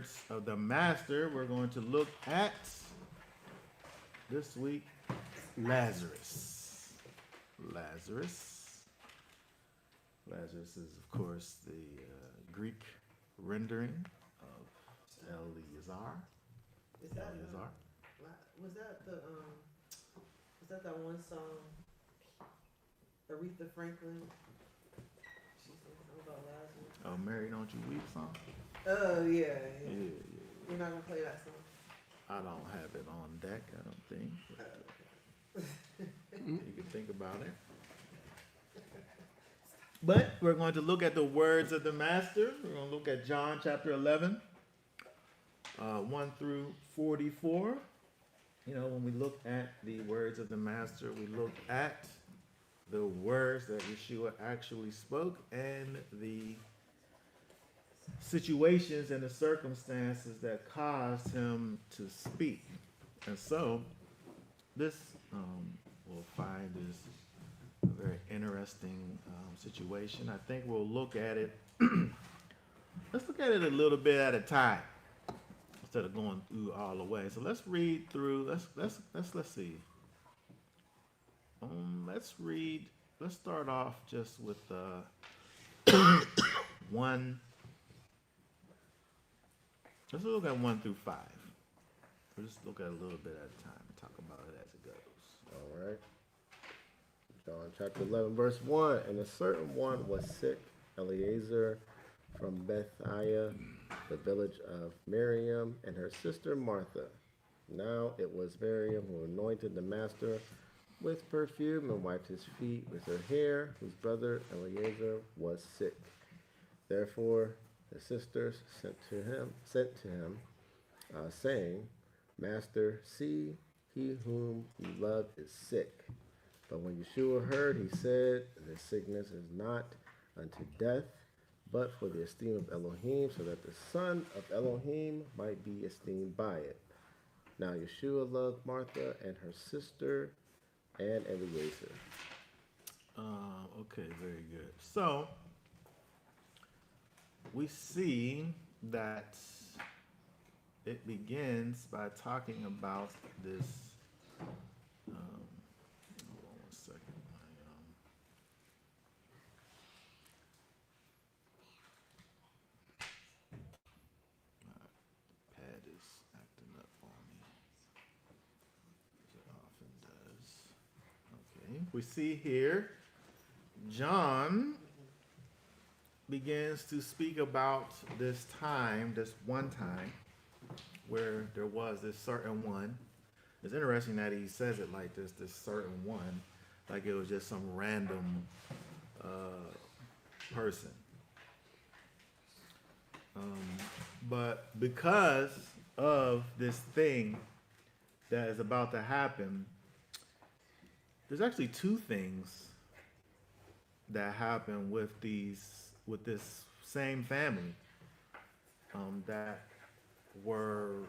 words of the master, we're going to look at this week Lazarus. Lazarus. Lazarus is, of course, the Greek rendering of Eleazar. Is that Eleazar. was that that one song, Aretha Franklin? She sang something about Lazarus. Oh, Mary, Don't You Weep song? Oh yeah. Yeah. You're not gonna play that song. I don't have it on deck, I don't think. You can think about it. But we're going to look at the words of the master. We're going to look at John chapter 11, 1 through 44. You know, when we look at the words of the master, we look at the words that Yeshua actually spoke and the situations and the circumstances that caused him to speak. And so, this we'll find is a very interesting situation. I think we'll look at it. Let's look at it a little bit at a time instead of going through all the way. So let's read through. Let's see. Let's read. Let's start off just with one. Let's look at 1 through 5. We'll just look at a little bit at a time and talk about it as it goes. All right. John chapter 11, verse 1. And a certain one was sick, Eleazar from Bethaiah, the village of Miriam, and her sister Martha. Now it was Miriam who anointed the master with perfume and wiped his feet with her hair, whose brother Eleazar was sick. Therefore the sisters sent to him, saying, Master, see, he whom you love is sick. But when Yeshua heard, he said, This sickness is not unto death, but for the esteem of Elohim, so that the son of Elohim might be esteemed by it. Now Yeshua loved Martha and her sister and Eleazar. Okay, very good. So, we see that it begins by talking about this. Hold on 1 second. My pad is acting up on me, as it often does. Okay, we see here John begins to speak about this time, this one time, where there was this certain one. It's interesting that he says it like this certain one, like it was just some random person. But because of this thing that is about to happen, there's actually two things that happen with this same family that were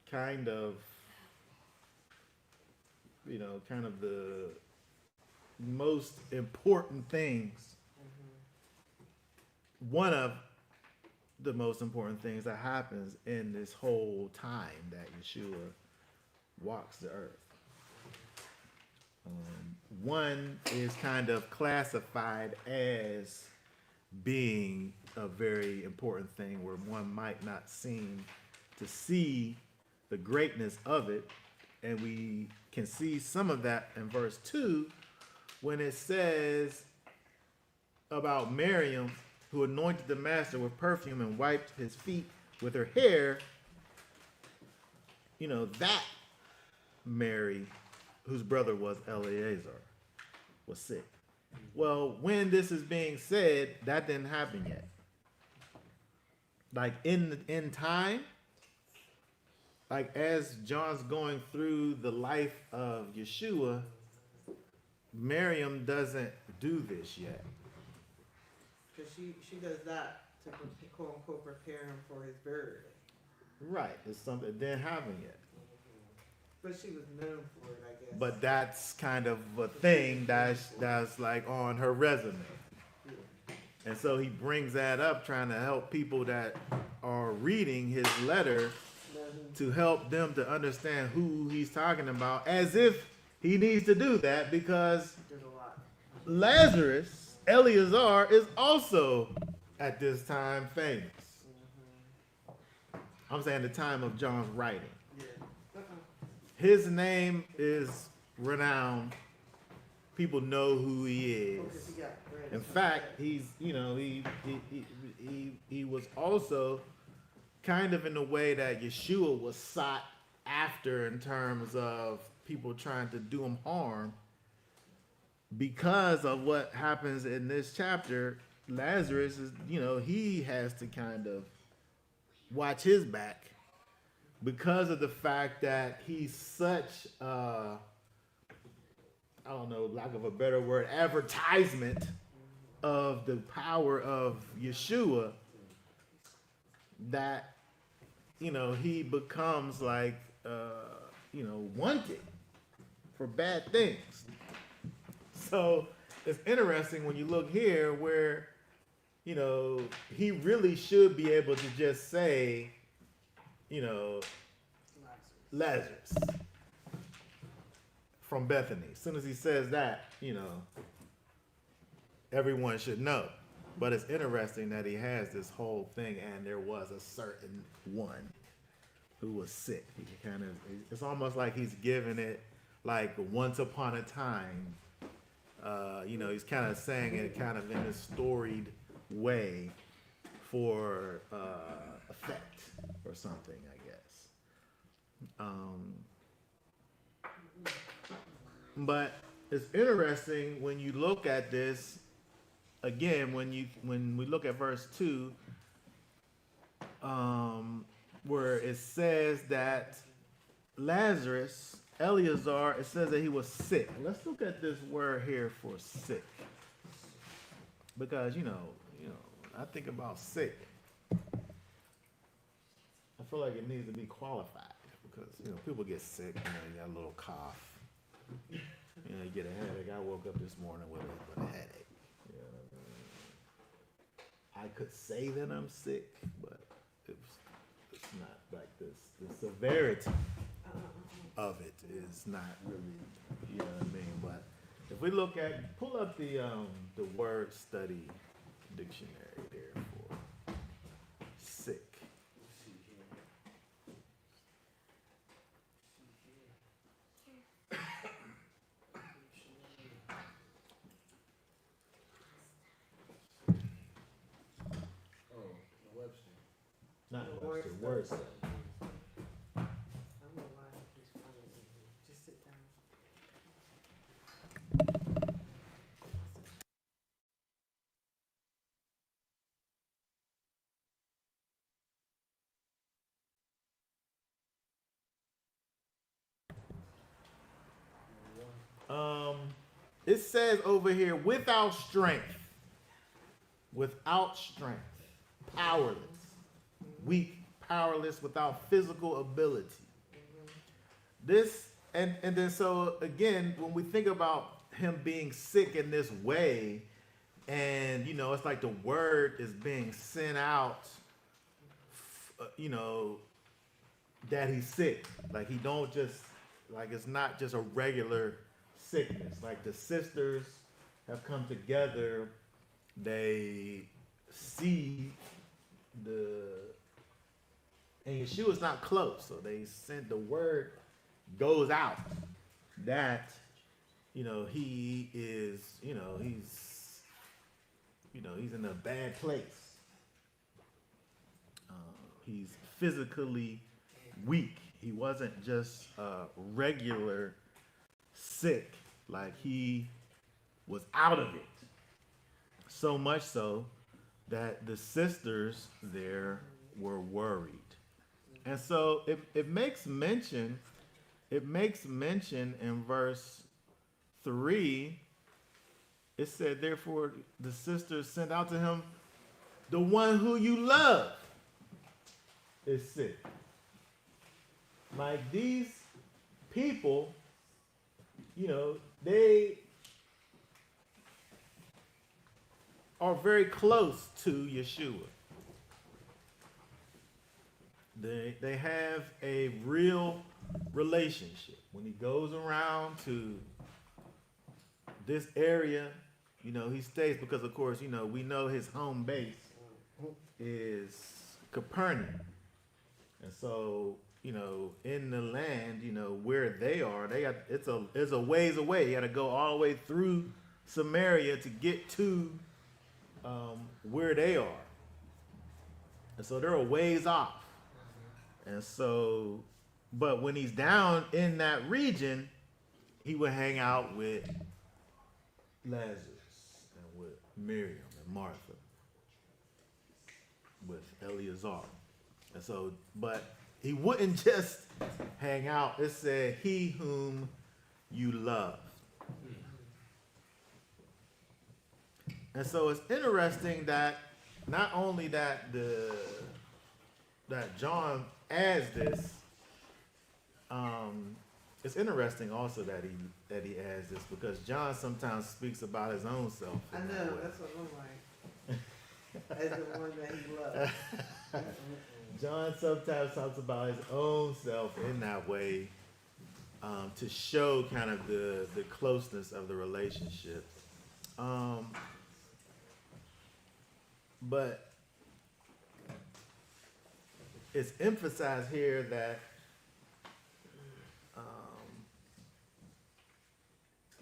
kind of the most important things. One of the most important things that happens in this whole time that Yeshua walks the earth. One is kind of classified as being a very important thing where one might not seem to see the greatness of it. And we can see some of that in verse 2 when it says about Miriam, who anointed the master with perfume and wiped his feet with her hair. You know, that Mary, whose brother was Eleazar, was sick. Well, when this is being said, that didn't happen yet. Like in time, like as John's going through the life of Yeshua, Miriam doesn't do this yet. Because she does that to quote unquote prepare him for his burial. Right, it's something that didn't happen yet. But she was known for it, I guess. But that's kind of a thing that's like on her resume. And so he brings that up, trying to help people that are reading his letter to help them to understand who he's talking about, as if he needs to do that because There's a lot. Lazarus, Eleazar, is also at this time famous. I'm saying the time of John's writing. Yeah. His name is renowned. People know who he Because is. he got bread. In fact, he's, you know, he was also kind of in the way that Yeshua was sought after in terms of people trying to do him harm. Because of what happens in this chapter, Lazarus is, you know, he has to kind of watch his back because of the fact that he's such I don't know, lack of a better word, advertisement of the power of Yeshua, that, you know, he becomes like, you know, wanted for bad things. So it's interesting when you look here where, you know, he really should be able to just say, you know, Lazarus from Bethany. As soon as he says that, you know, everyone should know. But it's interesting that he has this whole thing, and there was a certain one who was sick. He kind of, it's almost like he's giving it like once upon a time. You know, he's kind of saying it kind of in a storied way for effect or something, I guess. But it's interesting when you look at this again. When we look at verse 2, where it says that Lazarus, Eleazar, it says that he was sick. Let's look at this word here for sick, because you know, I think about sick, I feel like it needs to be qualified because you know people get sick. You know, you got a little cough. You know, you get a headache. I woke up this morning with a headache. You know what I mean? I could say that I'm sick, but it's not like this. The severity of it is not really, you know what I mean? But if we look at, pull up the word study dictionary there for sick. Not Webster, word study. I don't know why he's funny. Just sit down. It says over here, without strength, powerless, weak, powerless, without physical ability. This, and then so again, when we think about him being sick in this way, and you know, it's like the word is being sent out, you know, that he's sick. Like he don't just, like it's not just a regular sickness. Like the sisters have come together, they see and Yeshua's not close, so they sent, the word goes out that, you know, he is, you know, he's in a bad place. He's physically weak. He wasn't just regular sick, like he was out of it. So much so that the sisters there were worried. And so it makes mention in verse 3, it said, therefore the sisters sent out to him, the one who you love is sick. Like these people, you know, they are very close to Yeshua. They have a real relationship. When he goes around to this area, he stays because, of course, we know his home base is Capernaum. And so, in the land, where they are, it's a ways away. You got to go all the way through Samaria to get to where they are. And so they're a ways off. And so, but when he's down in that region, he would hang out with Lazarus and with Miriam and Martha, with Eleazar. And so, but he wouldn't just hang out. It said, he whom you love. And so it's interesting that not only that John adds this, it's interesting also that he adds this because John sometimes speaks about his own self. I know, that's what I'm like. As the one that he loves. John sometimes talks about his own self in that way, to show kind of the closeness of the relationship. But it's emphasized here that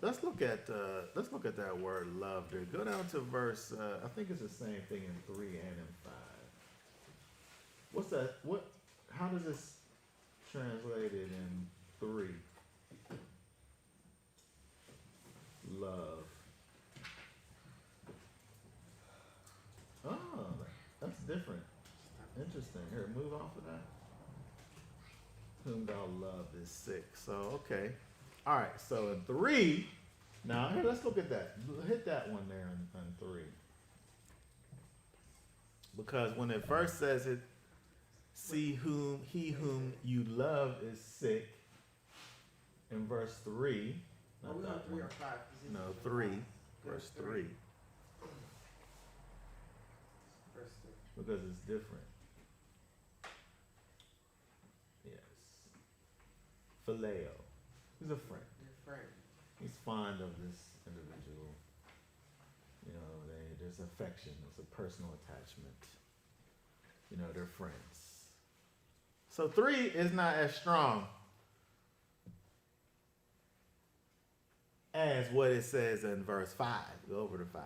let's look at that word love there. Go down to verse. I think it's the same thing in 3 and in 5. What's that? How does this translate it in 3? Love. Oh, that's different. Interesting. Here, move off of that. Whom thou love is sick. So, okay. All right. So in 3, now here, let's look at that. Hit that one there in 3. Because when it first says it, see he whom you love is sick. In verse 3. Are we on 3 or 5? No, 3. Verse 3. Verse 3. Because it's different. Yes. Phileo. He's a friend. Your friend. He's fond of this individual. There's affection. There's a personal attachment. They're friends. So 3 is not as strong as what it says in verse 5. Go over to 5.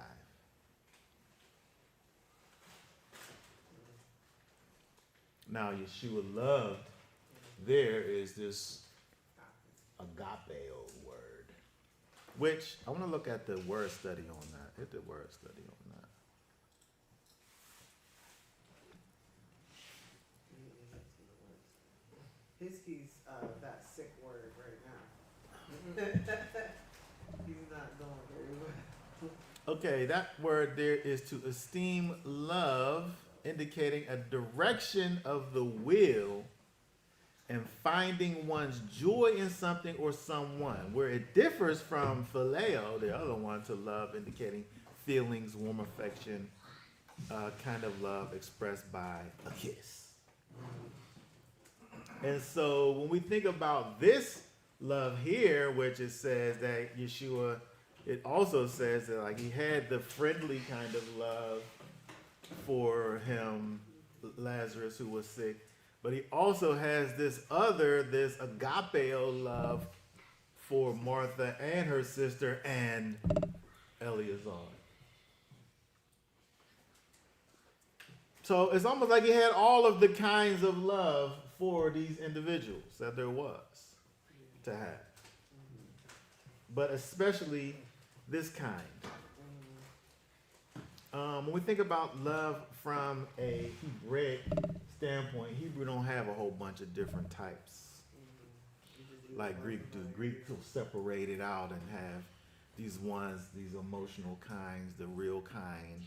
Now, Yeshua loved, there is this agapeo word, which I want to look at the word study on that. Hit the word study on that. He's that sick word right now. He's not going very well. Okay, that word there is to esteem love, indicating a direction of the will and finding one's joy in something or someone, where it differs from phileo, the other one, to love, indicating feelings, warm affection, kind of love expressed by a kiss. And so when we think about this love here, which it says that Yeshua, it also says that like he had the friendly kind of love for him, Lazarus, who was sick, but he also has this agapeo love for Martha and her sister and Eleazar. So it's almost like he had all of the kinds of love for these individuals that there was to have. But especially this kind. When we think about love from a Hebraic standpoint, Hebrew don't have a whole bunch of different types like Greek do. Greek will separate it out and have these emotional kinds, the real kind.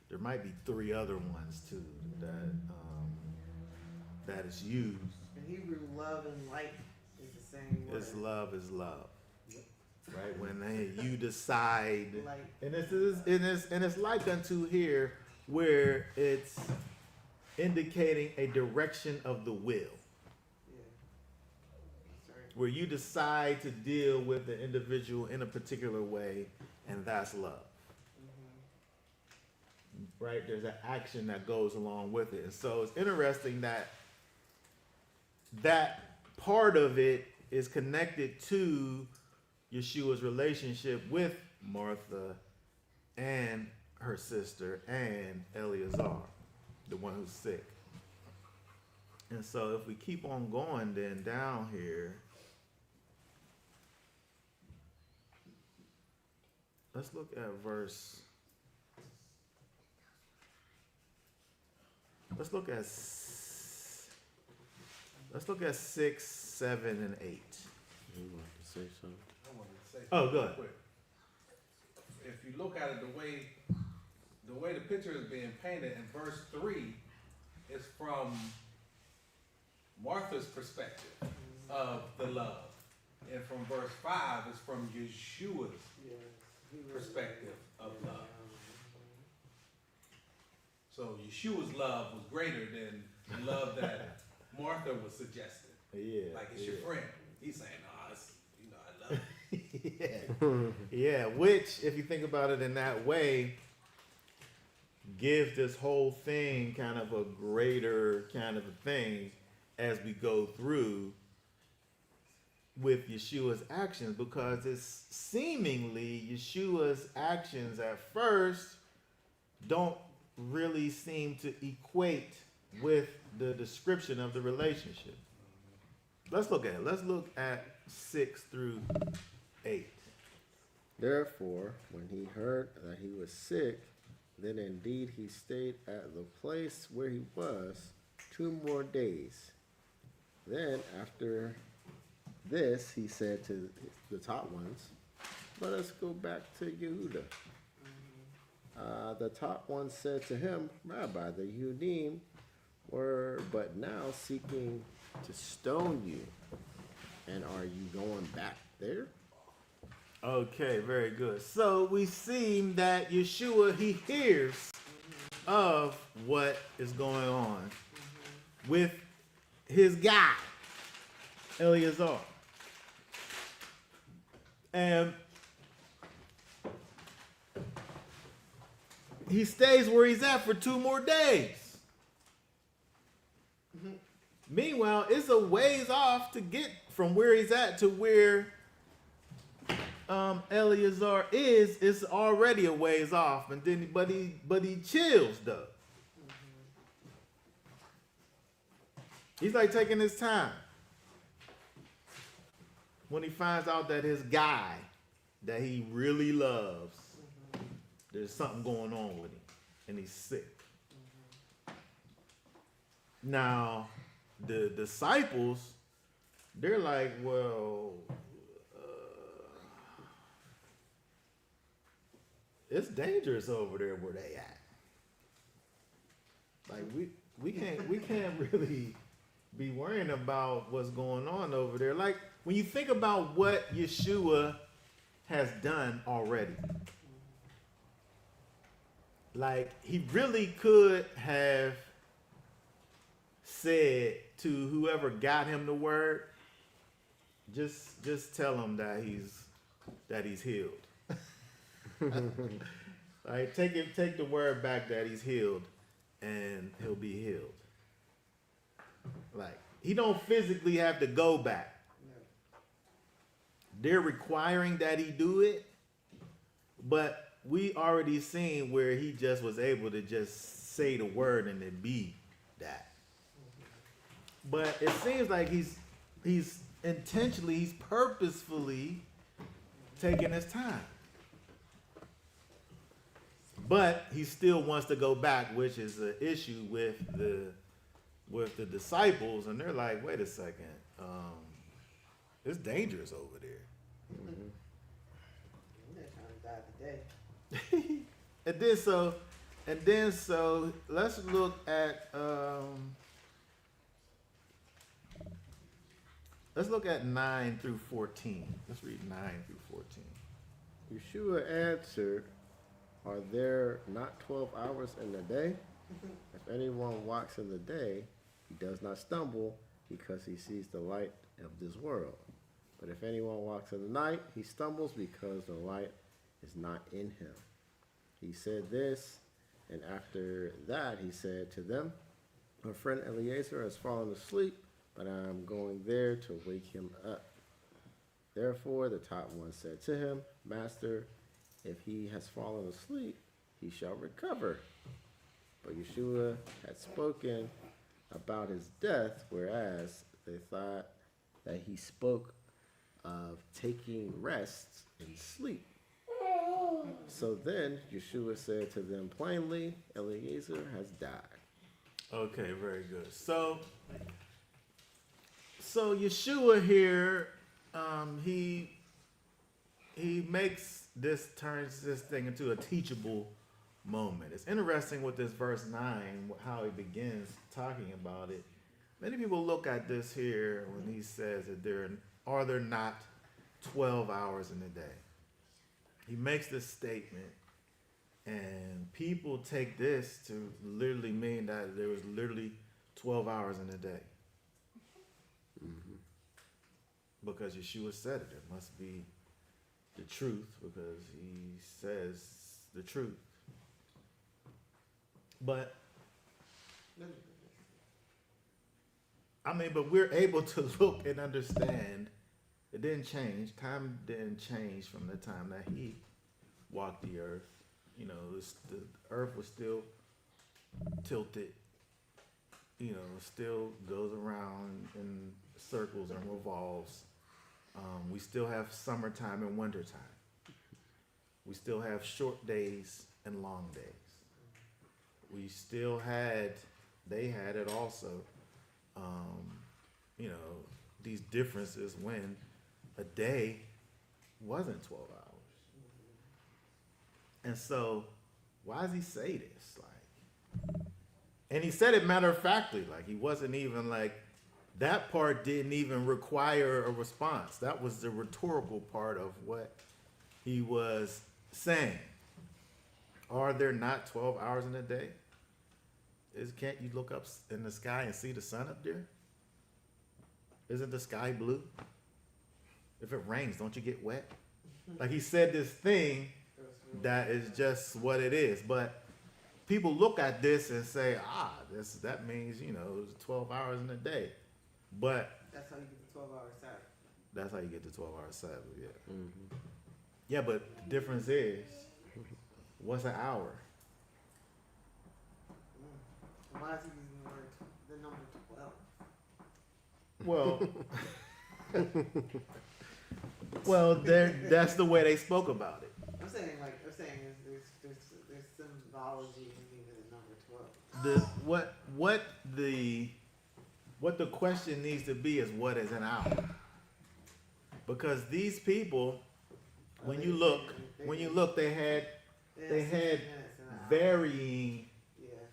There might be 3 other ones too that is used. In Hebrew, love and light is the same word. It's love is love. Right? When you decide, Light. and it's like unto here where it's indicating a direction of the will, Yeah. Sorry. where you decide to deal with the individual in a particular way, and that's love. Right? There's an action that goes along with it. And so it's interesting that that part of it is connected to Yeshua's relationship with Martha and her sister and Eleazar, the one who's sick. And so if we keep on going then down here, let's look at verse. Let's look at 6, 7, and 8. You want to say something? I wanted to say Oh, something go real ahead. quick. If you look at it the way the picture is being painted in verse 3 is from Martha's perspective of the love. And from verse 5 is from Yeshua's Yes. He was- perspective of love. So Yeshua's love was greater than the love that Martha was suggesting. Yeah. Like it's your friend. He's saying, "No, it's, I love you." Yeah. Yeah, which, if you think about it in that way, gives this whole thing kind of a greater kind of a thing as we go through with Yeshua's actions, because it's seemingly Yeshua's actions at first don't really seem to equate with the description of the relationship. Let's look at it. Let's look at 6 through 8. Therefore, when he heard that he was sick, then indeed he stayed at the place where he was 2 more days. Then after this, he said to the top ones, "Let us go back to Yehuda." The top one said to him, "Rabbi, the Yehudim were but now seeking to stone you. And are you going back there?" Okay, very good. So we see that Yeshua, he hears of what is going on with his guy, Eleazar. And he stays where he's at for 2 more days. Meanwhile, it's a ways off to get from where he's at to where Eleazar is. It's already a ways off, and then but he chills though. He's like taking his time when he finds out that his guy that he really loves, there's something going on with him, and he's sick. Now, the disciples, they're like, well, it's dangerous over there where they at. Like we can't really be worrying about what's going on over there. Like when you think about what Yeshua has done already, like he really could have said to whoever got him the word, just tell him that he's healed. Like take the word back that he's healed, and he'll be healed. Like he don't physically have to go back. No. They're requiring that he do it, but we already seen where he just was able to just say the word and it be that. But it seems like he's intentionally, he's purposefully taking his time. But he still wants to go back, which is an issue with the disciples, and they're like, wait a second, it's dangerous over there. They're trying to die today. And then so let's look at 9 through 14. Let's read 9 through 14. Yeshua answered, "Are there not 12 hours in the day? If anyone walks in the day, he does not stumble because he sees the light of this world. But if anyone walks in the night, he stumbles because the light is not in him. He said this, and after that he said to them, my friend Eliezer has fallen asleep, but I am going there to wake him up. Therefore the top one said to him, Master, if he has fallen asleep, he shall recover. But Yeshua had spoken about his death, whereas they thought that he spoke of taking rest in sleep. So then Yeshua said to them plainly, Eliezer has died. Okay, very good. So Yeshua here, he turns this thing into a teachable moment. It's interesting with this verse 9, how he begins talking about it. Many people look at this here when he says that there not 12 hours in a day. He makes this statement, and people take this to literally mean that there was literally 12 hours in a day. Because Yeshua said it. It must be the truth because he says the truth. But but we're able to look and understand it didn't change. Time didn't change from the time that he walked the earth. You know, the earth was still tilted. You know, still goes around in circles and revolves. We still have summertime and wintertime. We still have short days and long days. We still they had it also, you know, these differences when a day wasn't 12 hours. And so, why does he say this? And he said it matter of factly, like he wasn't even like, that part didn't even require a response. That was the rhetorical part of what he was saying. Are there not 12 hours in a day? Can't you look up in the sky and see the sun up there? Isn't the sky blue? If it rains, don't you get wet? Like he said this thing that is just what it is. But people look at this and say, that means, you know, it's 12 hours in a day. But that's how you get the 12-hour Sabbath. That's how you get the 12-hour Sabbath, yeah. Mm-hmm. Yeah, but the difference is, what's an hour? Why is he using the number 12? Well, that's the way they spoke about it. I'm saying there's symbology in even the number 12. What the question needs to be is what is an hour? Because these people, when you look, they had 60 minutes in an hour. varying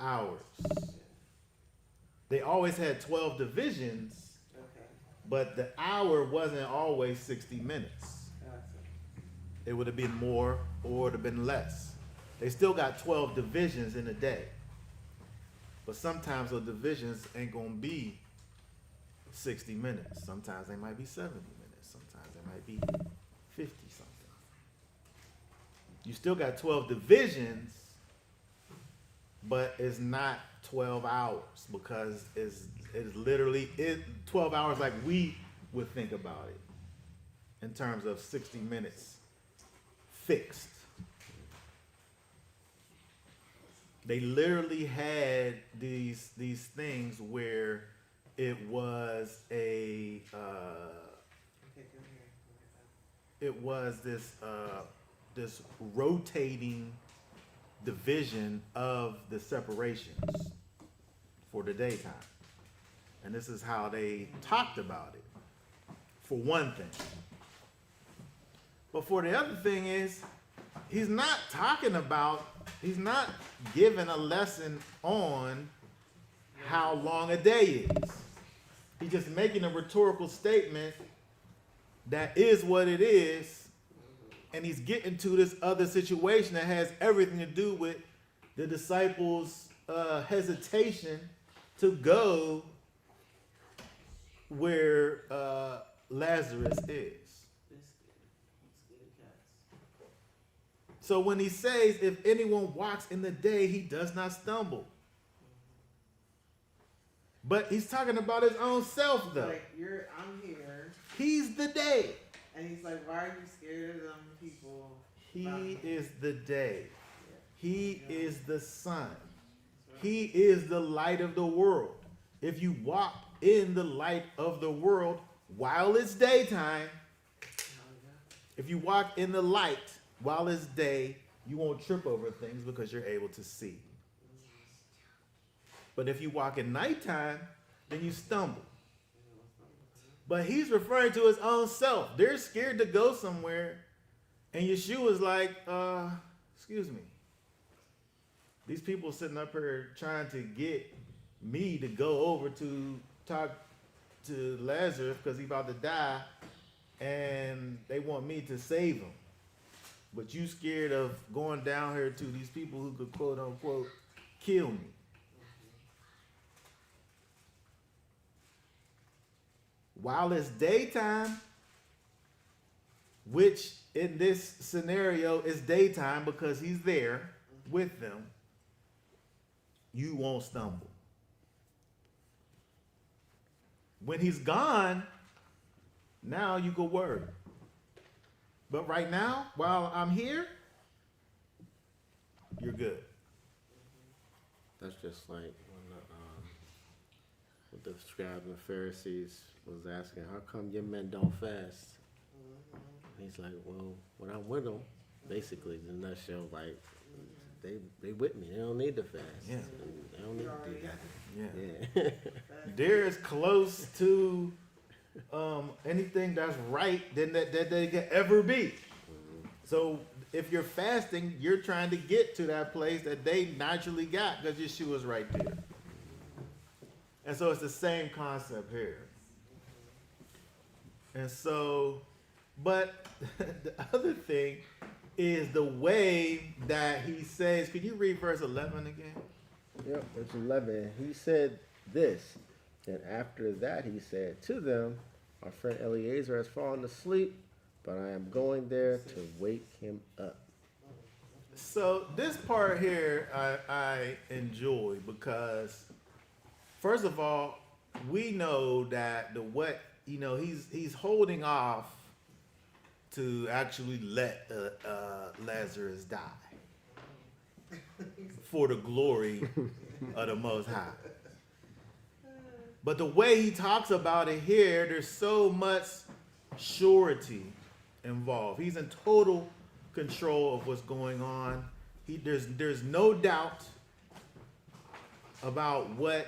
hours. Yeah. They always had 12 divisions, Okay. but the hour wasn't always 60 minutes. Gotcha. It would have been more or it would have been less. They still got 12 divisions in a day. But sometimes those divisions ain't going to be 60 minutes. Sometimes they might be 70 minutes. Sometimes they might be 50 something. You still got 12 divisions, but it's not 12 hours because it's literally 12 hours like we would think about it in terms of 60 minutes fixed. They literally had these things where it was this rotating division of the separations for the daytime. And this is how they talked about it, for one thing. But for the other thing is, he's not giving a lesson on how long a day is. He's just making a rhetorical statement that is what it is, and he's getting to this other situation that has everything to do with the disciples' hesitation to go where Lazarus is. He's scared of cats. So when he says, if anyone walks in the day, he does not stumble. But he's talking about his own self, though. Like, I'm here, He's the day. and he's like, why are you scared of them people? He is the day. Yeah. He is the sun. He is the light of the world. If you walk in the light of the world while it's daytime, if you walk in the light while it's day, you won't trip over things because you're able to see. But if you walk in nighttime, then you stumble. But he's referring to his own self. They're scared to go somewhere, and Yeshua's like, excuse me. These people sitting up here trying to get me to go over to talk to Lazarus because he's about to die, and they want me to save him. But you scared of going down here to these people who could quote unquote kill me. While it's daytime, which in this scenario is daytime because he's there with them, you won't stumble. When he's gone, now you go worry. But right now, while I'm here, you're good. That's just like when the scribes and Pharisees was asking, how come your men don't fast? He's like, well, when I'm with them, basically, in a nutshell, like, they with me. They don't need to fast. Yeah. They don't need to do that. Yeah. Yeah. They're as close to anything that's right than that they can ever be. So if you're fasting, you're trying to get to that place that they naturally got because Yeshua's right there. And so it's the same concept here. And so, but the other thing is the way that he says, could you read verse 11 again? Yep, verse 11. He said this, and after that he said to them, our friend Eliezer has fallen asleep, but I am going there to wake him up. So this part here I enjoy because, first of all, we know that he's holding off to actually let Lazarus die for the glory of the Most High. But the way he talks about it here, there's so much surety involved. He's in total control of what's going on. There's no doubt about what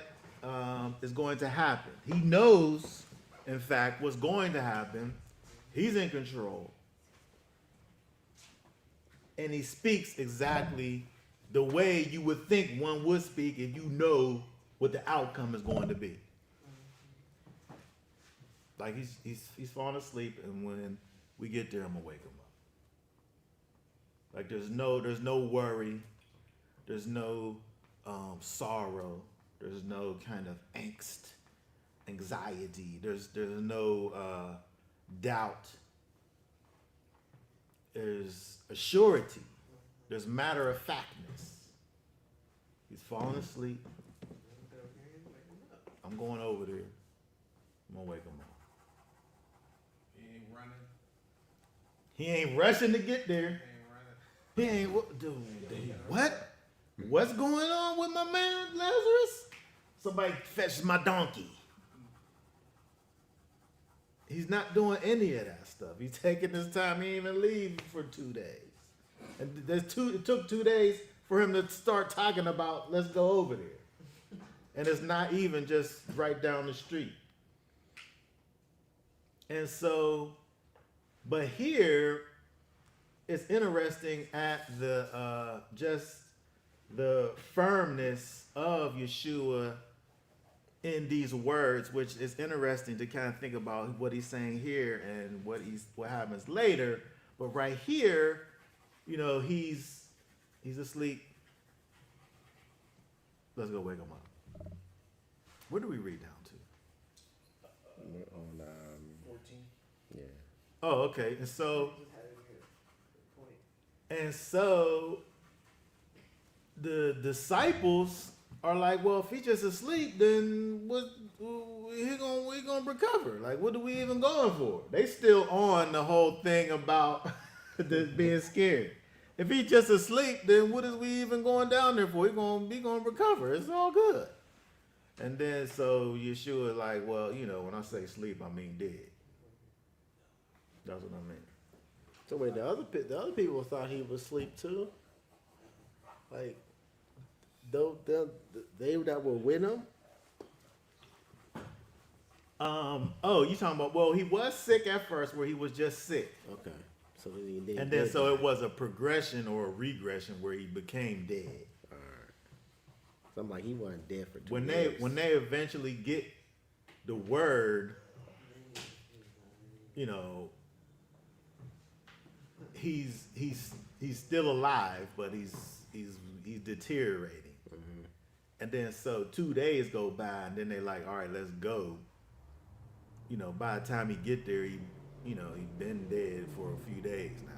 is going to happen. He knows, in fact, what's going to happen. He's in control. And he speaks exactly the way you would think one would speak if you know what the outcome is going to be. Like he's falling asleep, and when we get there, I'm gonna wake him up. Like there's no worry, there's no sorrow, there's no kind of angst, anxiety, there's no doubt. There's a surety. There's matter of factness. He's falling asleep. I'm going over there. I'm gonna wake him up. He ain't running. He ain't rushing to get there. He ain't running. He ain't dude. What? What's going on with my man Lazarus? Somebody fetch my donkey. He's not doing any of that stuff. He's taking his time. He ain't even leave for 2 days. And it took 2 days for him to start talking about let's go over there. And it's not even just right down the street. And so, but here it's interesting at the just the firmness of Yeshua in these words, which is interesting to kind of think about what he's saying here and what happens later. But right here, he's asleep. Let's go wake him up. Where do we read down to? We're on 14. yeah. Oh, okay. And so Just had it here. Good point. And so the disciples are like, well, if he's just asleep, then what he gonna recover? Like, what are we even going for? They still on the whole thing about being scared. If he's just asleep, then what is we even going down there for? He gonna recover. It's all good. And then so Yeshua like, well, when I say sleep, I mean dead. That's what I mean. So wait, the other people thought he was asleep too. Like, they that were with him. Oh, you talking about? Well, he was sick at first, where he was just sick, Okay, so then and then so it was a progression or a regression where he became dead. All right. So I'm like, he wasn't dead for 2 When days. they eventually get the word, he's still alive, but he's deteriorating. Mhm. And then so 2 days go by, and then they like, all right, let's go. By the time he get there, he been dead for a few days now.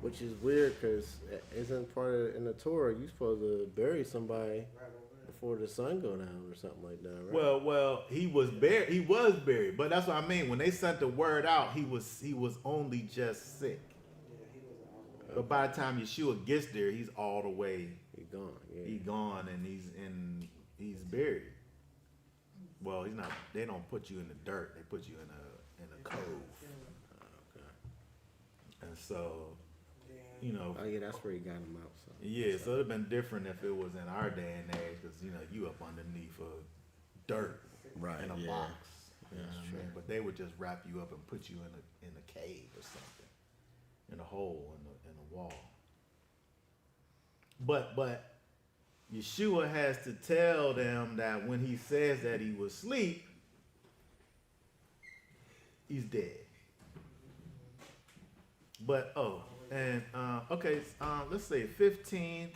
Which is weird because isn't part of in the Torah you supposed to bury somebody Right over there. before the sun go down or something like that, right? Well, he was buried. He was buried, but that's what I mean. When they sent the word out, he was only just sick. Yeah, he was all the way. But by the time Yeshua gets there, he's all the way. He gone. Yeah. He gone, and he's buried. Well, he's not. They don't put you in the dirt. They put you in a cove. Okay. And so, Yeah. Oh yeah, that's where he got him out. So. yeah. So it'd have been different if it was in our day and age, because you up underneath of dirt Right. in a yeah. box. You know That's what I mean? true. But they would just wrap you up and put you in a cave or something, in a hole in the wall. But Yeshua has to tell them that when he says that he was asleep, he's dead. But okay, let's say 15.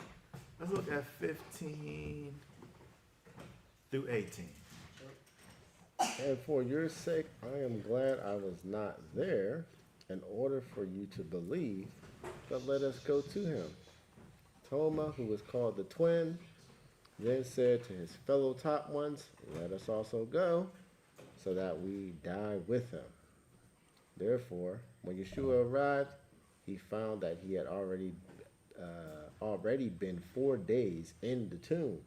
Let's look at 15 through 18. And for your sake, I am glad I was not there, in order for you to believe. But let us go to him. Toma, who was called the twin, then said to his fellow top ones, let us also go, so that we die with him. Therefore, when Yeshua arrived, he found that he had already been 4 days in the tomb.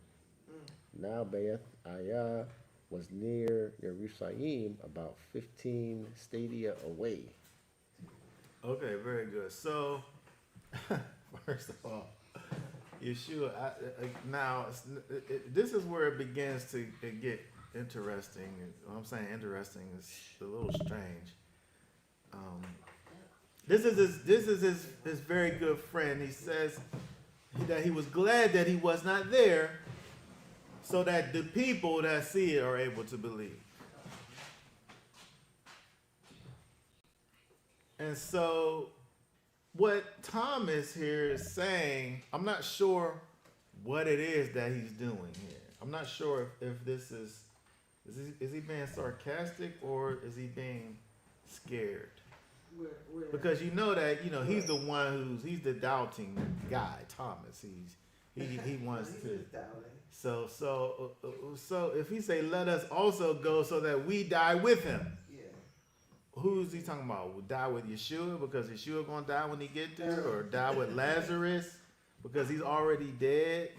Now Beth Ayah was near Jerusalem, about 15 stadia away. Okay, very good. So, first of all, Yeshua, this is where it begins to get interesting. What I'm saying interesting is a little strange. This is his very good friend. He says that he was glad that he was not there, so that the people that see it are able to believe. And so what Thomas here is saying, I'm not sure what it is that he's doing here. I'm not sure if this is he being sarcastic or is he being scared? Where, Because that he's the one he's the doubting guy, Thomas. He wants he's to. just doubting. So if he say let us also go so that we die with him. Yeah. Who's he talking about? Will die with Yeshua because Yeshua gonna die when he get there, or die with Lazarus because he's already dead,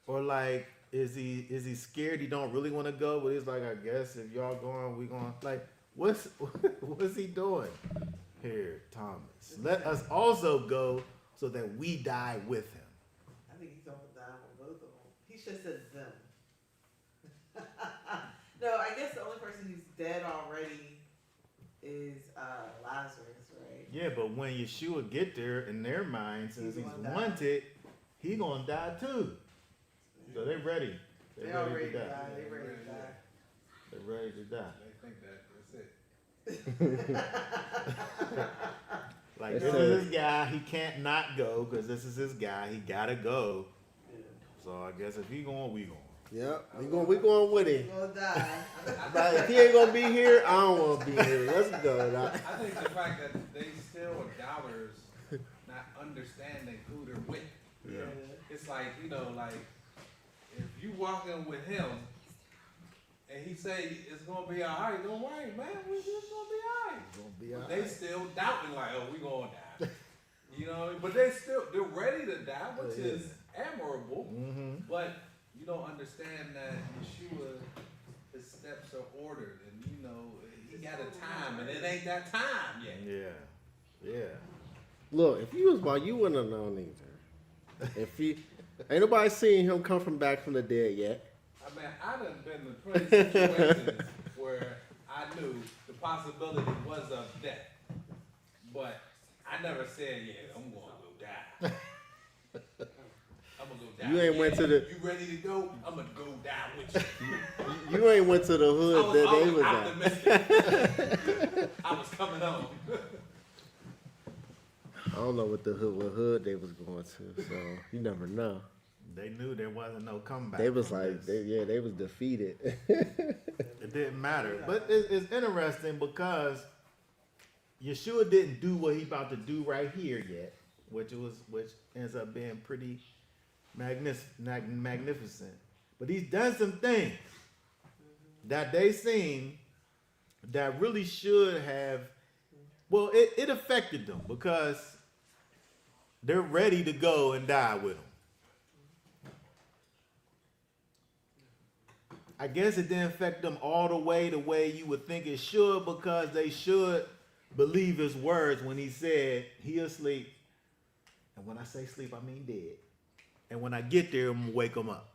or like is he scared he don't really want to go, but he's like, I guess if y'all going, we going. Like what's he doing here, Thomas? Let us also go so that we die with him. I think he's on down with both of them. He should have said them. No, I guess the only person who's dead already is Lazarus, right? Yeah, but when Yeshua get there, in their mind, since He's he's gonna die. wanted, he gonna die too. So they ready. They already died. They ready to die. They're ready to die. They think that's it. Like It this says- is his guy. He can't not go because this is his guy. He gotta go. Yeah. So I guess if he going, we going. Yep, we going with He's him. gonna die. But if he ain't gonna be here, I don't want to be here. Let's go. Doc. I think the fact that they still are doubters, not understanding who they're with. Yeah. It's like, you know, like, if you walking with him, and he say it's gonna be all right, don't worry, man, we just gonna be all right. It's gonna be all But they right. still doubting, like, oh, we gonna die. You know, but they're ready to die, which is admirable. Mm-hmm. But you don't understand that Yeshua, his steps are ordered, and you know he got a time, and it ain't that time yet. Yeah. Yeah. Look, if you was by, you wouldn't have known either. If he, ain't nobody seen him come from back from the dead yet. I mean, I done been in plenty situations where I knew the possibility was of death, but I never said, yeah, I'm gonna go die. I'm gonna go die. You ain't went to the- You ready to go? I'm gonna go die with you. You ain't went to the hood that they was at. optimistic. I was coming home. I don't know what hood they was going to, so you never know. They knew there wasn't no comeback. They was from like, this. they was defeated. It didn't matter. But it's interesting because Yeshua didn't do what he about to do right here yet, which ends up being pretty magnificent. But he's done some things that they seen that really should have, well, it affected them because they're ready to go and die with him. I guess it didn't affect them all the way you would think it should, because they should believe his words when he said he'll sleep. And when I say sleep, I mean dead. And when I get there, I'm gonna wake him up.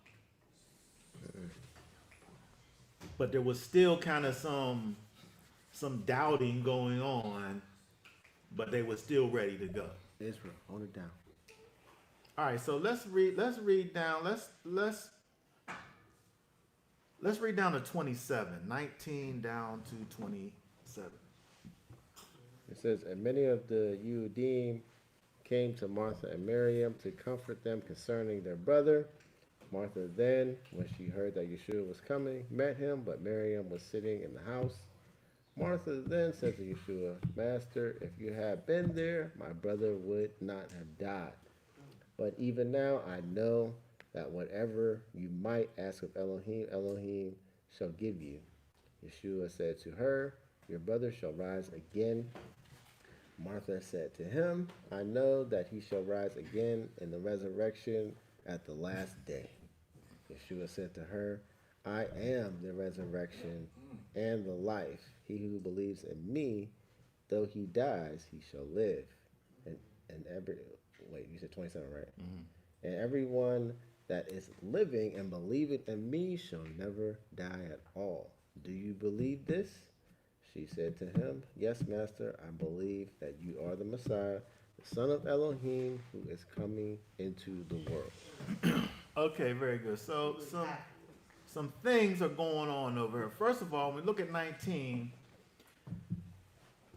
But there was still kind of some doubting going on, but they were still ready to go. Israel, hold it down. All right, so let's read down. Let's read down to 27, 19 down to 27. It says, and many of the Yehudim came to Martha and Miriam to comfort them concerning their brother. Martha then, when she heard that Yeshua was coming, met him, but Miriam was sitting in the house. Martha then said to Yeshua, Master, if you had been there, my brother would not have died. But even now I know that whatever you might ask of Elohim, Elohim shall give you. Yeshua said to her, your brother shall rise again. Martha said to him, I know that he shall rise again in the resurrection at the last day. Yeshua said to her, I am the resurrection and the life. He who believes in me, though he dies, he shall live. You said 27, right? Mm-hmm. And everyone that is living and believing in me shall never die at all. Do you believe this? She said to him, yes, Master, I believe that you are the Messiah, the Son of Elohim, who is coming into the world. Okay, very good. So some things are going on over here. First of all, when we look at 19,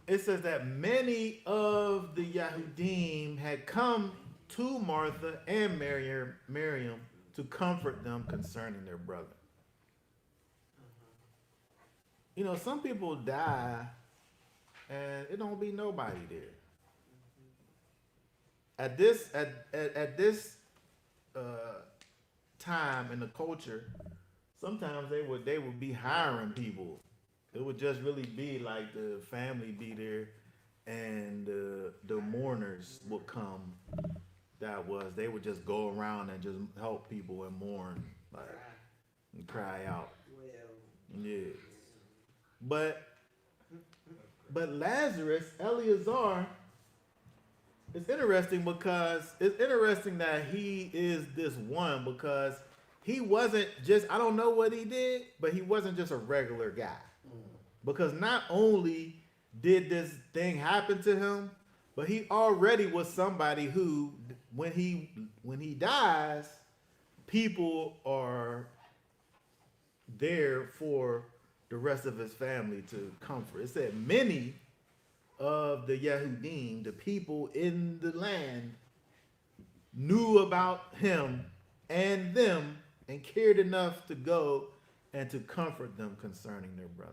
it says that many of the Yahudim had come to Martha and Miriam to comfort them concerning their brother. You know, some people die and it don't be nobody there. At this time in the culture, sometimes they would be hiring people. It would just really be like the family be there, and the mourners would come. They would just go around and just help people and mourn, like, and cry out. Yeah. But Lazarus, Eleazar, it's interesting that he is this one, because he wasn't just, I don't know what he did, but he wasn't just a regular guy. Because not only did this thing happen to him, but he already was somebody who, when he dies, people are there for the rest of his family to comfort. It said many of the Yehudim, the people in the land, knew about him and them, and cared enough to go and to comfort them concerning their brother.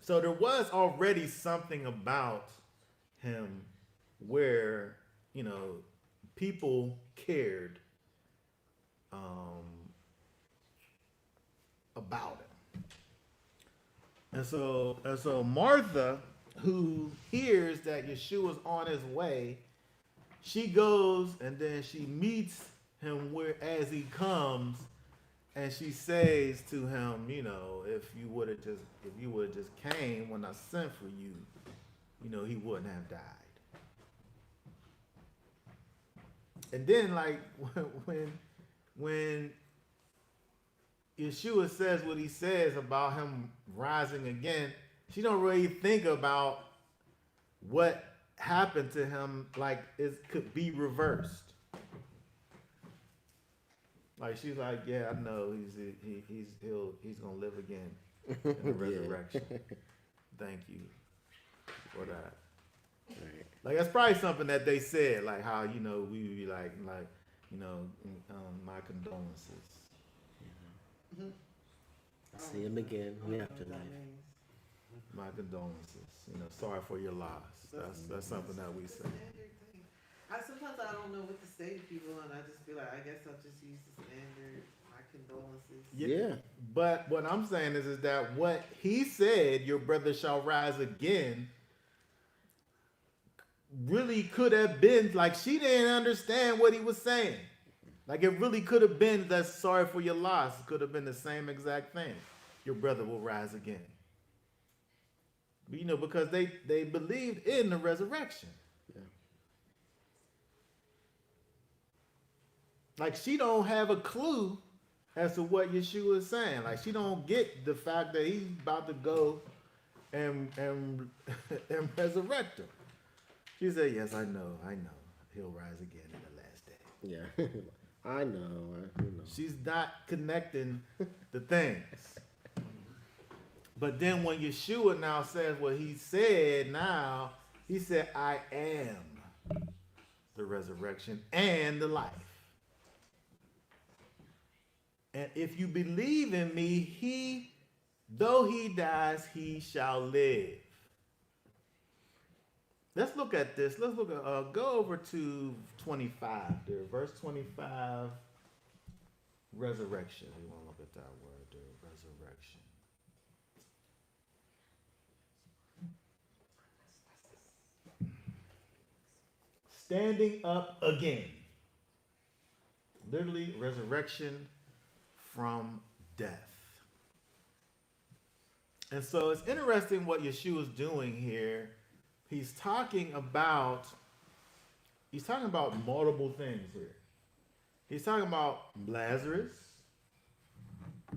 So there was already something about him where, you know, people cared about him. And so Martha, who hears that Yeshua's on his way, she goes and then she meets him where as he comes, and she says to him, you know, if you would have just came when I sent for you, you know, he wouldn't have died. And then like when Yeshua says what he says about him rising again, she don't really think about what happened to him, like it could be reversed. Like she's like, yeah, I know he's gonna live again in the resurrection. Thank you for that. Right. Like that's probably something that they said, like how, you know, we would be like you know, my condolences. See him again in the afterlife. My condolences. You know, sorry for your loss. That's something that we say. Sometimes I don't know what to say to people, and I just be like, I guess I'll just use the standard. My condolences. Yeah. But what I'm saying is that what he said, your brother shall rise again, really could have been like she didn't understand what he was saying. Like it really could have been that sorry for your loss. It could have been the same exact thing. Your brother will rise again. But, you know, because they believed in the resurrection. Yeah. Like she don't have a clue as to what Yeshua is saying. Like she don't get the fact that he's about to go and and resurrect him. She said, "Yes, I know. He'll rise again in the last day." Yeah. I know. She's not connecting the things. But then when Yeshua now says what he said, now he said, "I am the resurrection and the life. And if you believe in me, though he dies, he shall live." Let's look at this. Let's look at, go over to 25 there. Verse 25, resurrection. We want to look at that word there, resurrection. Standing up again. Literally, resurrection from death. And so it's interesting what Yeshua's doing here. He's talking about multiple things here. He's talking about Lazarus,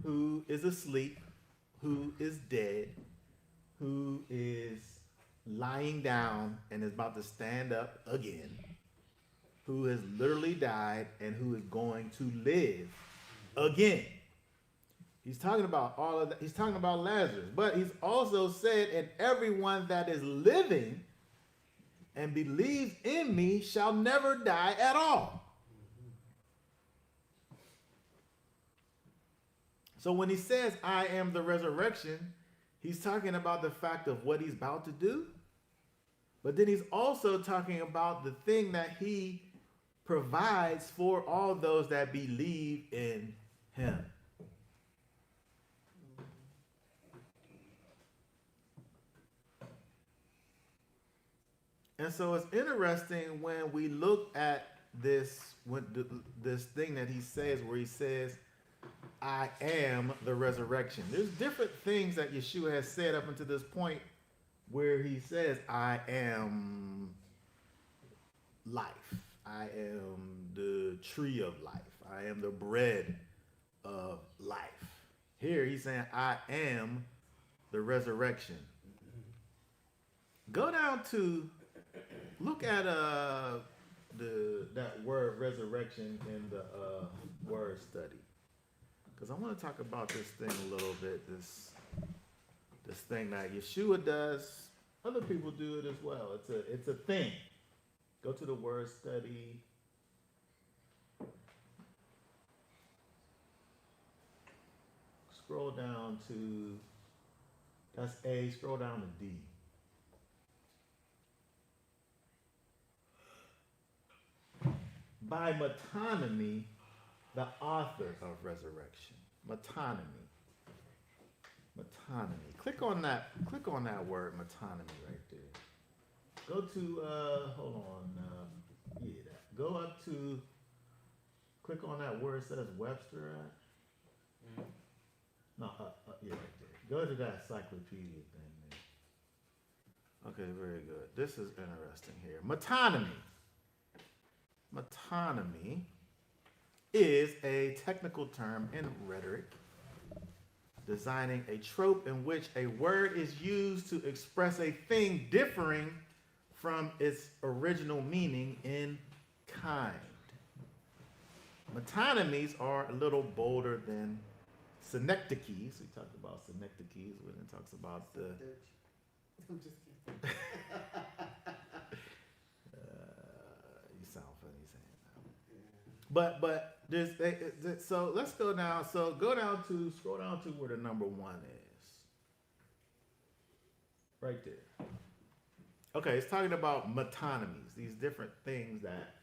who is asleep, who is dead, who is lying down and is about to stand up again, who has literally died and who is going to live again. He's talking about all of that. He's talking about Lazarus. But he's also said, "And everyone that is living and believes in me shall never die at all." So when he says, "I am the resurrection," he's talking about the fact of what he's about to do. But then he's also talking about the thing that he provides for all those that believe in him. And so it's interesting when we look at this thing that he says, where he says, "I am the resurrection." There's different things that Yeshua has said up until this point where he says, "I am life. I am the tree of life. I am the bread of life." Here he's saying, "I am the resurrection." Go down to look at that word resurrection in the word study, because I want to talk about this thing a little bit. This thing that Yeshua does, other people do it as well. It's a thing. Go to the word study. Scroll down to, that's A, scroll down to D. By metonymy, the author of resurrection. Metonymy. Metonymy. Click on that word metonymy right there. Go to hold on, go up to, click on that word that says Webster at. No, yeah, right there. Go to that encyclopedia thing there. Okay, very good. This is interesting here. Metonymy. Metonymy is a technical term in rhetoric designing a trope in which a word is used to express a thing differing from its original meaning in kind. Metonymies are a little bolder than synecdoches. We talked about synecdoches when it talks about the. I'm just kidding. You sound funny saying that. But there's so let's go down. So scroll down to where the number 1 is. Right there. Okay, it's talking about metonymies, these different things that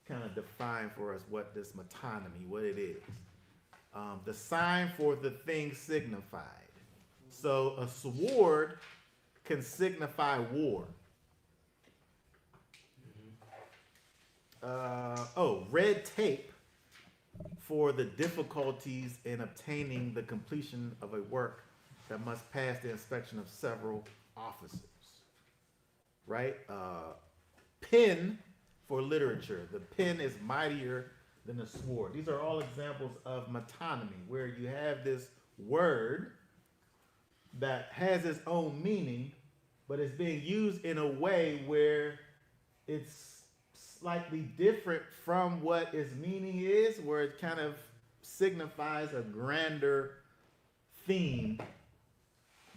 kind of define for us what this metonymy, what it is. The sign for the thing signified. So a sword can signify war. Red tape for the difficulties in obtaining the completion of a work that must pass the inspection of several officers. Right? Pen for literature. The pen is mightier than the sword. These are all examples of metonymy, where you have this word that has its own meaning, but it's being used in a way where it's slightly different from what its meaning is, where it kind of signifies a grander theme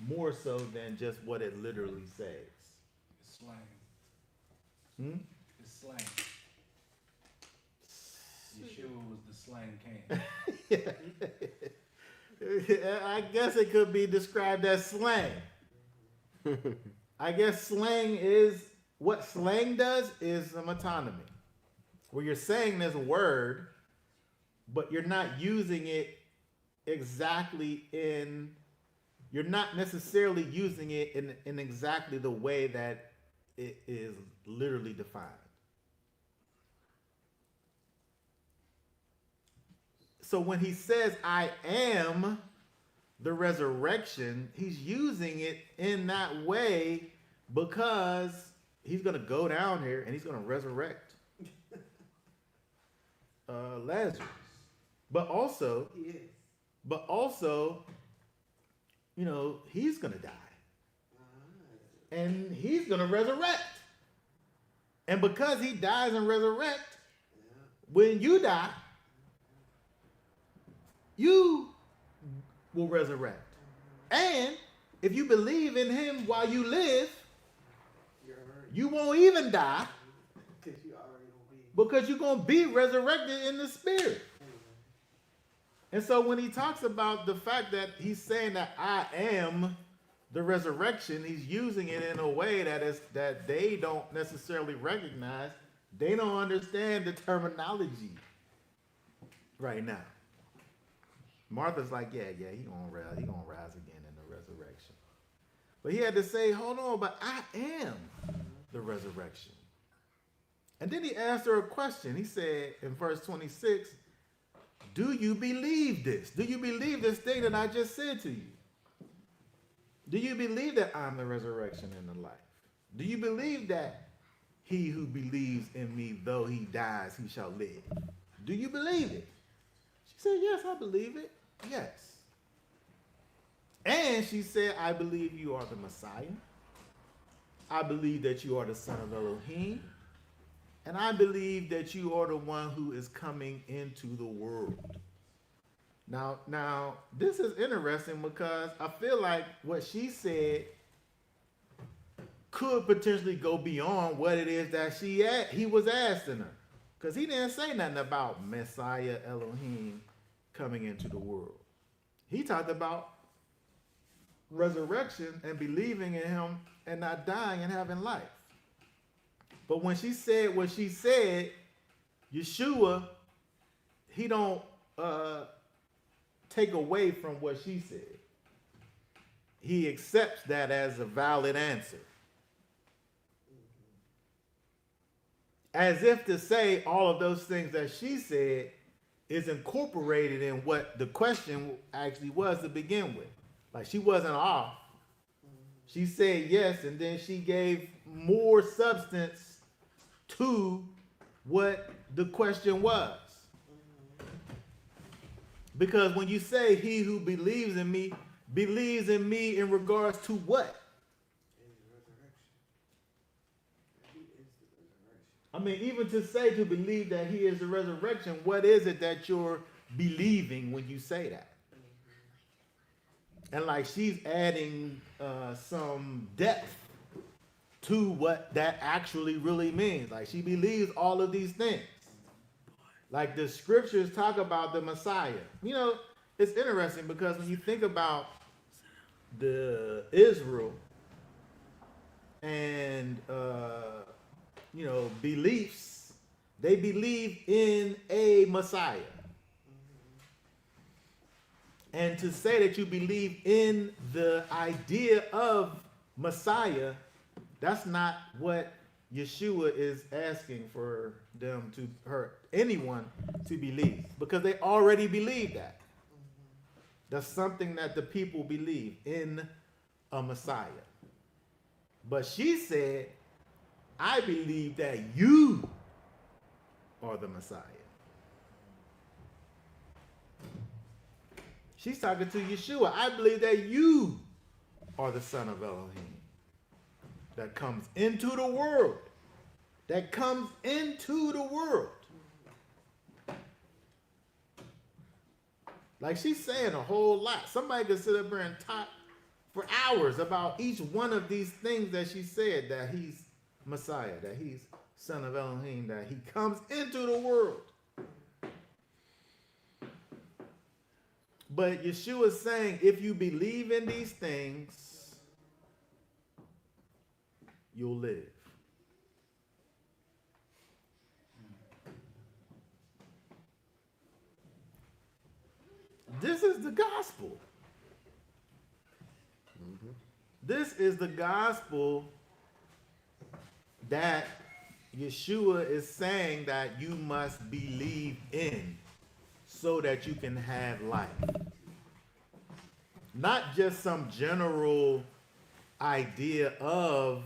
more so than just what it literally says. It's slang. It's slang. Yeshua was the slang king. I guess it could be described as slang. I guess slang is, what slang does is a metonymy, where you're saying this word, but you're not using it exactly you're not necessarily using it in exactly the way that it is literally defined. So when he says, I am the resurrection, he's using it in that way because he's going to go down here and he's going to resurrect Lazarus. But also, He is. He's going to die. Ah. And he's going to resurrect. And because he dies and resurrects, Yeah. when you die, you will resurrect. And if you believe in him while you live, You're already. you won't even die Because you already gonna be. because you're going to be resurrected in the spirit. And so when he talks about the fact that he's saying that I am the resurrection, he's using it in a way that they don't necessarily recognize. They don't understand the terminology right now. Martha's like, yeah, he gonna rise again in the resurrection. But he had to say, hold on, but I am the resurrection. And then he asked her a question. He said in verse 26, do you believe this? Do you believe this thing that I just said to you? Do you believe that I'm the resurrection and the life? Do you believe that he who believes in me, though he dies, he shall live? Do you believe it? She said, yes, I believe it. Yes. And she said, I believe you are the Messiah. I believe that you are the Son of Elohim. And I believe that you are the one who is coming into the world. Now, this is interesting because I feel like what she said could potentially go beyond what it is that he was asking her. Because he didn't say nothing about Messiah Elohim coming into the world. He talked about resurrection and believing in him and not dying and having life. But when she said what she said, Yeshua, he don't take away from what she said. He accepts that as a valid answer. As if to say all of those things that she said is incorporated in what the question actually was to begin with. Like, she wasn't off. She said yes, and then she gave more substance to what the question was. Because when you say he who believes in me in regards to what? I mean, even to say to believe that he is the resurrection, what is it that you're believing when you say that? And like, she's adding some depth to what that actually really means. Like, she believes all of these things. Like, the scriptures talk about the Messiah. You know, it's interesting because when you think about the Israel and beliefs, they believe in a Messiah. And to say that you believe in the idea of Messiah, that's not what Yeshua is asking for them anyone to believe, because they already believe that. That's something that the people believe in, a Messiah. But she said, I believe that you are the Messiah. She's talking to Yeshua. I believe that you are the Son of Elohim that comes into the world. That comes into the world. Like, she's saying a whole lot. Somebody could sit up here and talk for hours about each one of these things that she said, that he's Messiah, that he's Son of Elohim, that he comes into the world. But Yeshua is saying, if you believe in these things, you'll live. This is the gospel. Mm-hmm. This is the gospel that Yeshua is saying that you must believe in so that you can have life. Not just some general idea of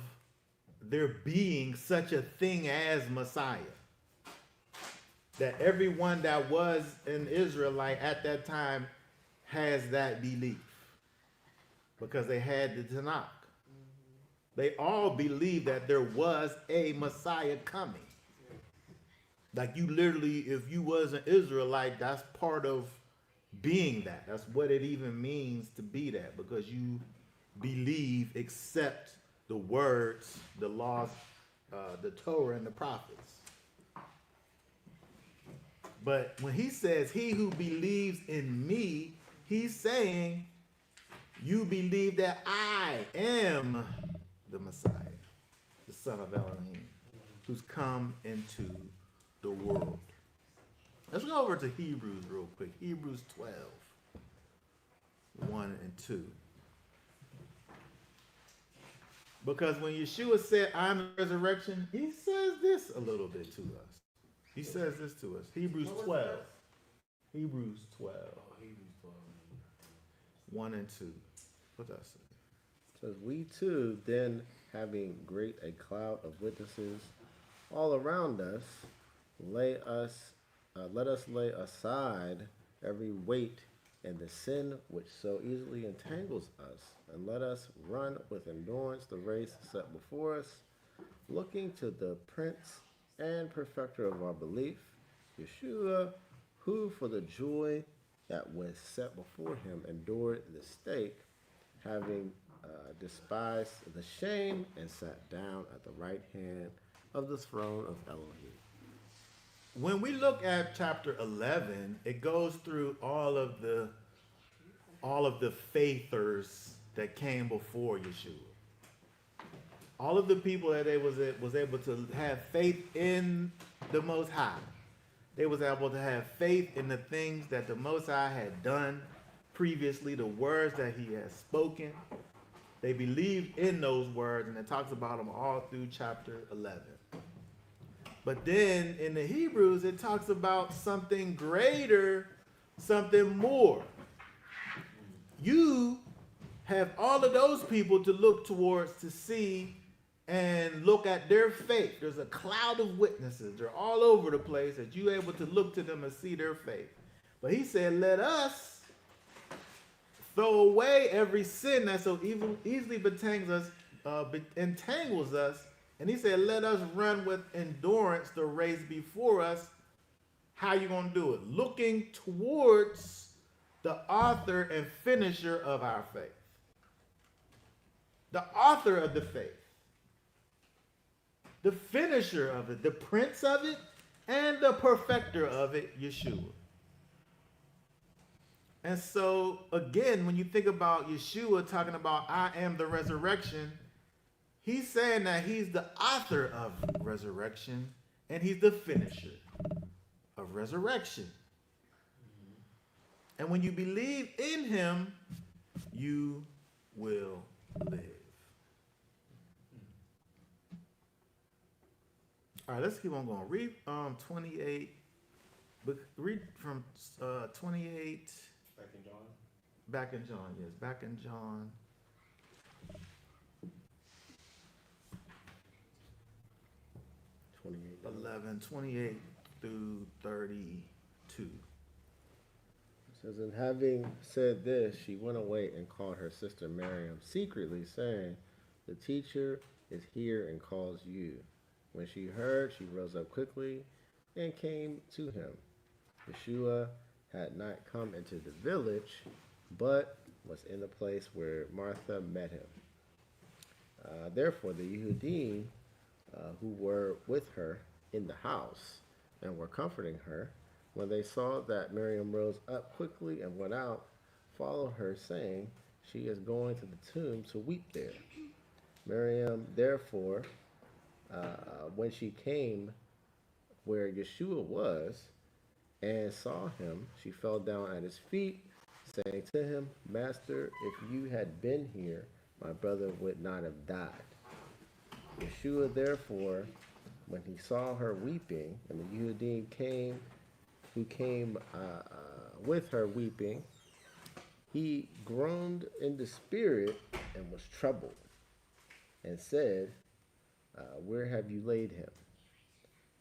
there being such a thing as Messiah. That everyone that was an Israelite at that time has that belief. Because they had the Tanakh. They all believed that there was a Messiah coming. Like, you literally, if you was an Israelite, that's part of being that. That's what it even means to be that. Because you believe, accept the words, the laws, the Torah and the prophets. But when he says, he who believes in me, he's saying, you believe that I am the Messiah, the Son of Elohim, who's come into the world. Let's go over to Hebrews real quick. Hebrews 12, 1 and 2. Because when Yeshua said, I'm the resurrection, he says this a little bit to us. He says this to us. Hebrews 12. Hebrews 12. 1 and 2. What does that say? It says, we too, then, having great a cloud of witnesses all around us, let us lay aside every weight and the sin which so easily entangles us, and let us run with endurance the race set before us, looking to the Prince and Perfecter of our belief, Yeshua, who for the joy that was set before him endured the stake, having despised the shame and sat down at the right hand of the throne of Elohim. When we look at chapter 11, it goes through all of the faithers that came before Yeshua. All of the people that they was able to have faith in the Most High. They was able to have faith in the things that the Most High had done previously, the words that he had spoken. They believed in those words, and it talks about them all through chapter 11. But then in the Hebrews, it talks about something greater, something more. You have all of those people to look towards, to see and look at their faith. There's a cloud of witnesses. They're all over the place that you're able to look to them and see their faith. But he said, let us throw away every sin that so easily entangles us. And he said, let us run with endurance the race before us. How you going to do it? Looking towards the author and finisher of our faith. The author of the faith. The finisher of it, the prince of it, and the perfecter of it, Yeshua. And so, again, when you think about Yeshua talking about I am the resurrection, he's saying that he's the author of resurrection, and he's the finisher of resurrection. And when you believe in him, you will live. All right, let's keep on going. Read 28. Read from 28. Back in John. Back in John, yes. Back in John. 11, 28 through 32. It says, and having said this, she went away and called her sister Miriam secretly, saying, the teacher is here and calls you. When she heard, she rose up quickly and came to him. Yeshua had not come into the village, but was in the place where Martha met him. Therefore, the Yehudim who were with her in the house and were comforting her, when they saw that Miriam rose up quickly and went out, followed her, saying, she is going to the tomb to weep there. Miriam, therefore, when she came where Yeshua was and saw him, she fell down at his feet, saying to him, Master, if you had been here, my brother would not have died. Yeshua, therefore, when he saw her weeping, and the Yehudim who came with her weeping, he groaned in the spirit and was troubled, and said, where have you laid him?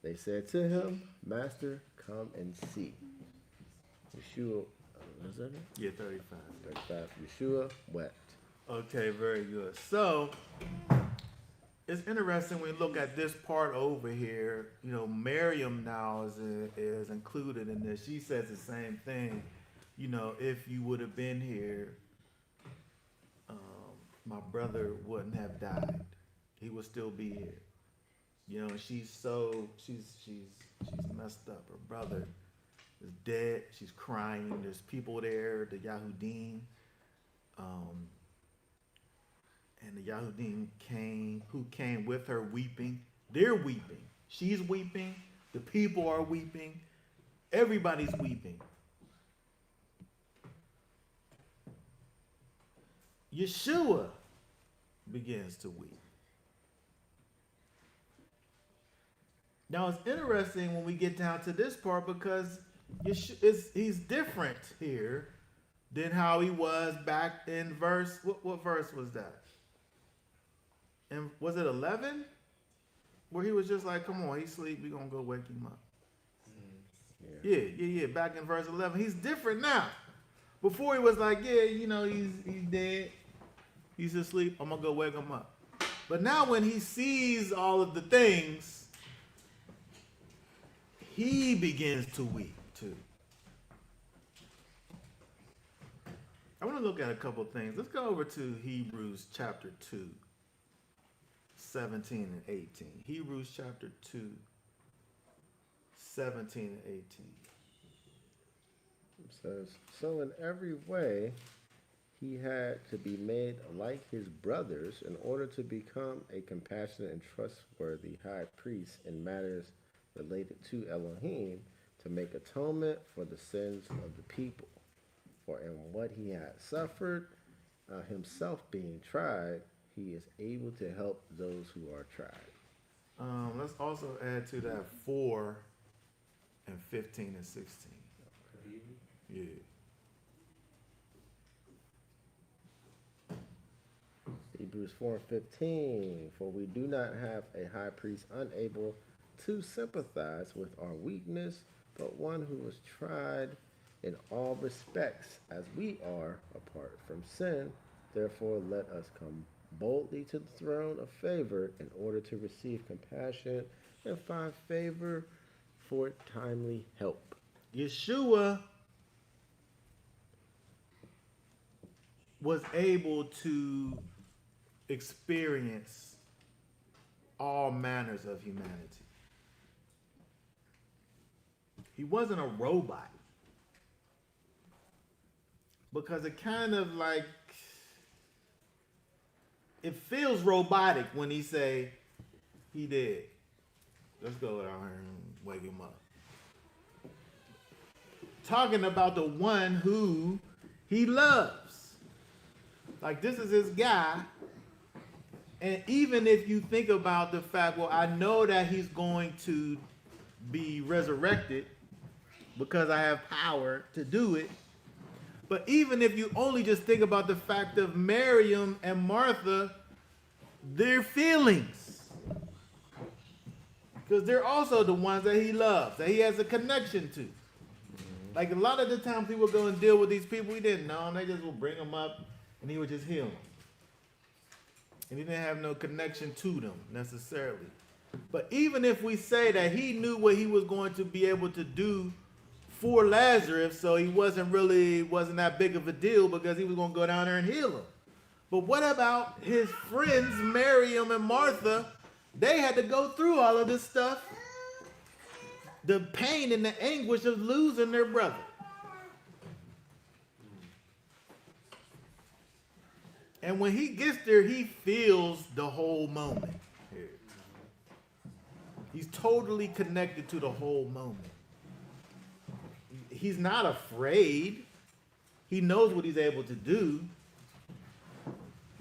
They said to him, Master, come and see. Yeshua, was that it? Yeah, 35. 35. Yeshua wept. Okay, very good. So, it's interesting when you look at this part over here. You know, Miriam now is included in this. She says the same thing. You know, if you would have been here, my brother wouldn't have died. He would still be here. You know, she's messed up. Her brother is dead. She's crying. There's people there, the Yahudim. And the Yahudim came with her weeping. They're weeping. She's weeping. The people are weeping. Everybody's weeping. Yeshua begins to weep. Now it's interesting when we get down to this part because he's different here than how he was back in verse. What verse was that? And was it 11? Where he was just like, "Come on, he's asleep. We're gonna go wake him up." Yeah. Back in verse 11, he's different now. Before he was like, "Yeah, you know, he's dead. He's asleep. I'm gonna go wake him up." But now when he sees all of the things, he begins to weep too. I want to look at a couple things. Let's go over to Hebrews chapter 2, 17 and 18. Hebrews chapter 2, 17 and 18. It says, so in every way he had to be made like his brothers in order to become a compassionate and trustworthy high priest in matters related to Elohim, to make atonement for the sins of the people. For in what he had suffered, himself being tried, he is able to help those who are tried. Let's also add to that 4 and 15 and 16. Yeah. Hebrews 4:15, for we do not have a high priest unable to sympathize with our weakness, but one who was tried in all respects as we are, apart from sin. Therefore let us come boldly to the throne of favor in order to receive compassion and find favor for timely help. Yeshua was able to experience all manners of humanity. He wasn't a robot. Because it kind of like, it feels robotic when he say, he did. Let's go out here and wake him up. Talking about the one who he loves. Like, this is his guy. And even if you think about the fact, well, I know that he's going to be resurrected because I have power to do it. But even if you only just think about the fact of Miriam and Martha, their feelings. Because they're also the ones that he loves, that he has a connection to. Like a lot of the times he would go and deal with these people he didn't know, and they just would bring them up and he would just heal them. And he didn't have no connection to them necessarily. But even if we say that he knew what he was going to be able to do for Lazarus, so he wasn't that big of a deal because he was going to go down there and heal him. But what about his friends, Miriam and Martha? They had to go through all of this stuff. The pain and the anguish of losing their brother. And when he gets there, he feels the whole moment. He's totally connected to the whole moment. He's not afraid. He knows what he's able to do.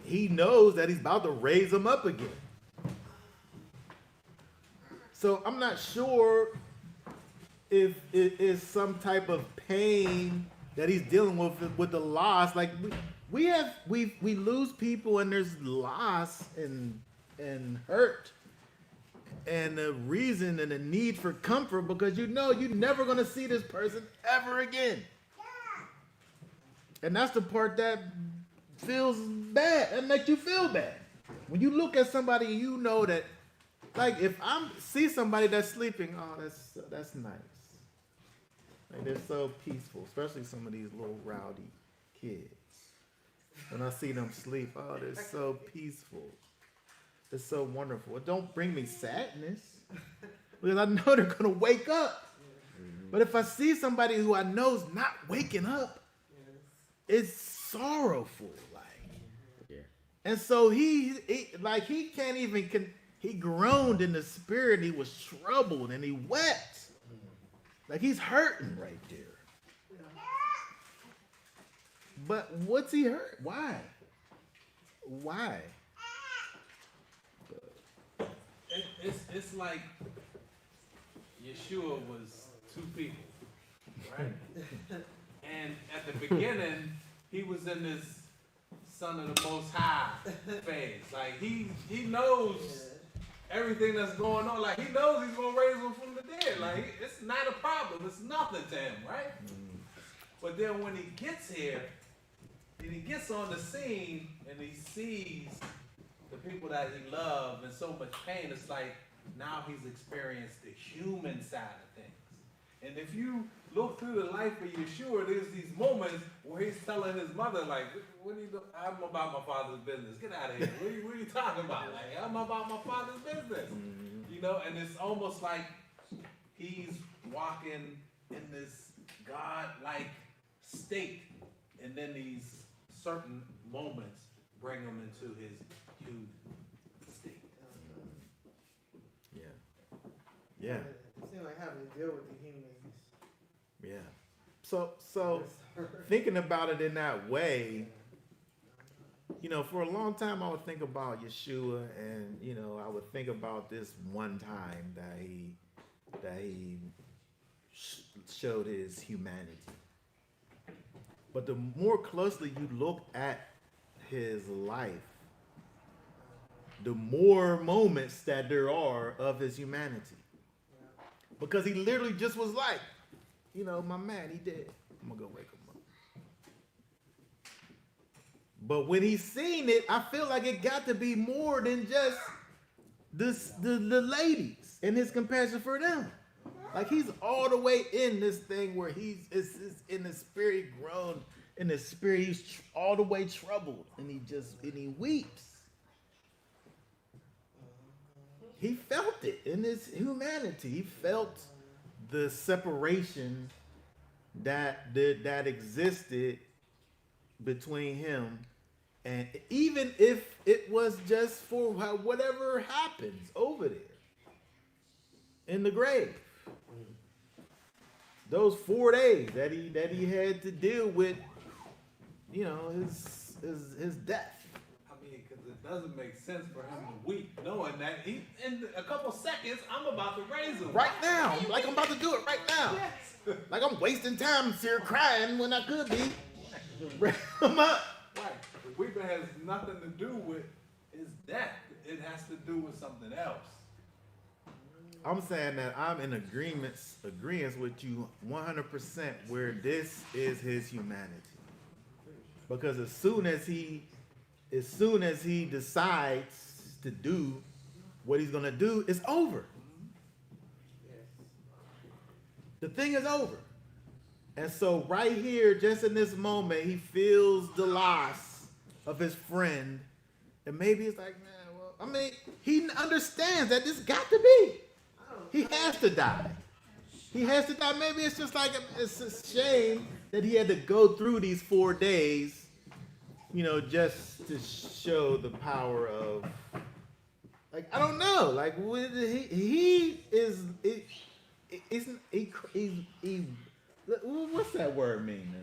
He knows that he's about to raise him up again. So I'm not sure if it is some type of pain that he's dealing with the loss. Like we lose people and there's loss and hurt. And the reason and the need for comfort because you know you're never going to see this person ever again. And that's the part that feels bad. That makes you feel bad. When you look at somebody and you know that, like if I see somebody that's sleeping, oh, that's nice. Like they're so peaceful, especially some of these little rowdy kids. When I see them sleep, oh, they're so peaceful. It's so wonderful. It don't bring me sadness because I know they're going to wake up. Mm-hmm. But if I see somebody who I know is not waking up, it's sorrowful. And so he can't even, he groaned in the spirit. He was troubled and he wept. Like he's hurting right there. But what's he hurt? Why? It's like Yeshua was two people, right? And at the beginning, he was in this Son of the Most High phase. Like he knows everything that's going on. Like he knows he's gonna raise him from the dead. Like it's not a problem. It's nothing to him, right? But then when he gets here, and he gets on the scene, and he sees the people that he loved in so much pain, it's like now he's experienced the human side of things. And if you look through the life of Yeshua, there's these moments where he's telling his mother, like, what are you doing? I'm about my father's business. Get out of here. What are you talking about? Like, I'm about my father's business. You know, and it's almost like he's walking in this God-like state, and then these certain moments bring him into his human state. Yeah. Yeah. It seems like having to deal with the humans. Yeah. So thinking about it in that way, you know, for a long time I would think about Yeshua, and you know, I would think about this one time that he showed his humanity. But the more closely you look at his life, the more moments that there are of his humanity. Because he literally just was like, you know, my man, he dead. I'm gonna go wake him up. But when he's seen it, I feel like it got to be more than just the ladies and his compassion for them. Like he's all the way in this thing where he's in the spirit grown, in the spirit he's all the way troubled, and he weeps. He felt it in his humanity. He felt the separation that existed between him, and even if it was just for whatever happens over there in the grave, those 4 days that he had to deal with, you know, his death. I mean, because it doesn't make sense for him to weep, knowing that he, in a couple seconds, I'm about to raise him. Right now, like I'm about to do it right now. Yes. Like I'm wasting time here crying when I could be. Raise him up. Right. The weeping has nothing to do with his death. It has to do with something else. I'm saying that I'm in agreement with you 100% where this is his humanity. Because as soon as he decides to do what he's gonna do, it's over. The thing is over. And so right here, just in this moment, he feels the loss of his friend. And maybe it's like, man, well, I mean, he understands that this got to be. He has to die. He has to die. Maybe it's just like, it's a shame that he had to go through these 4 days, you know, just to show the power of, like, I don't know. Like, what's that word mean?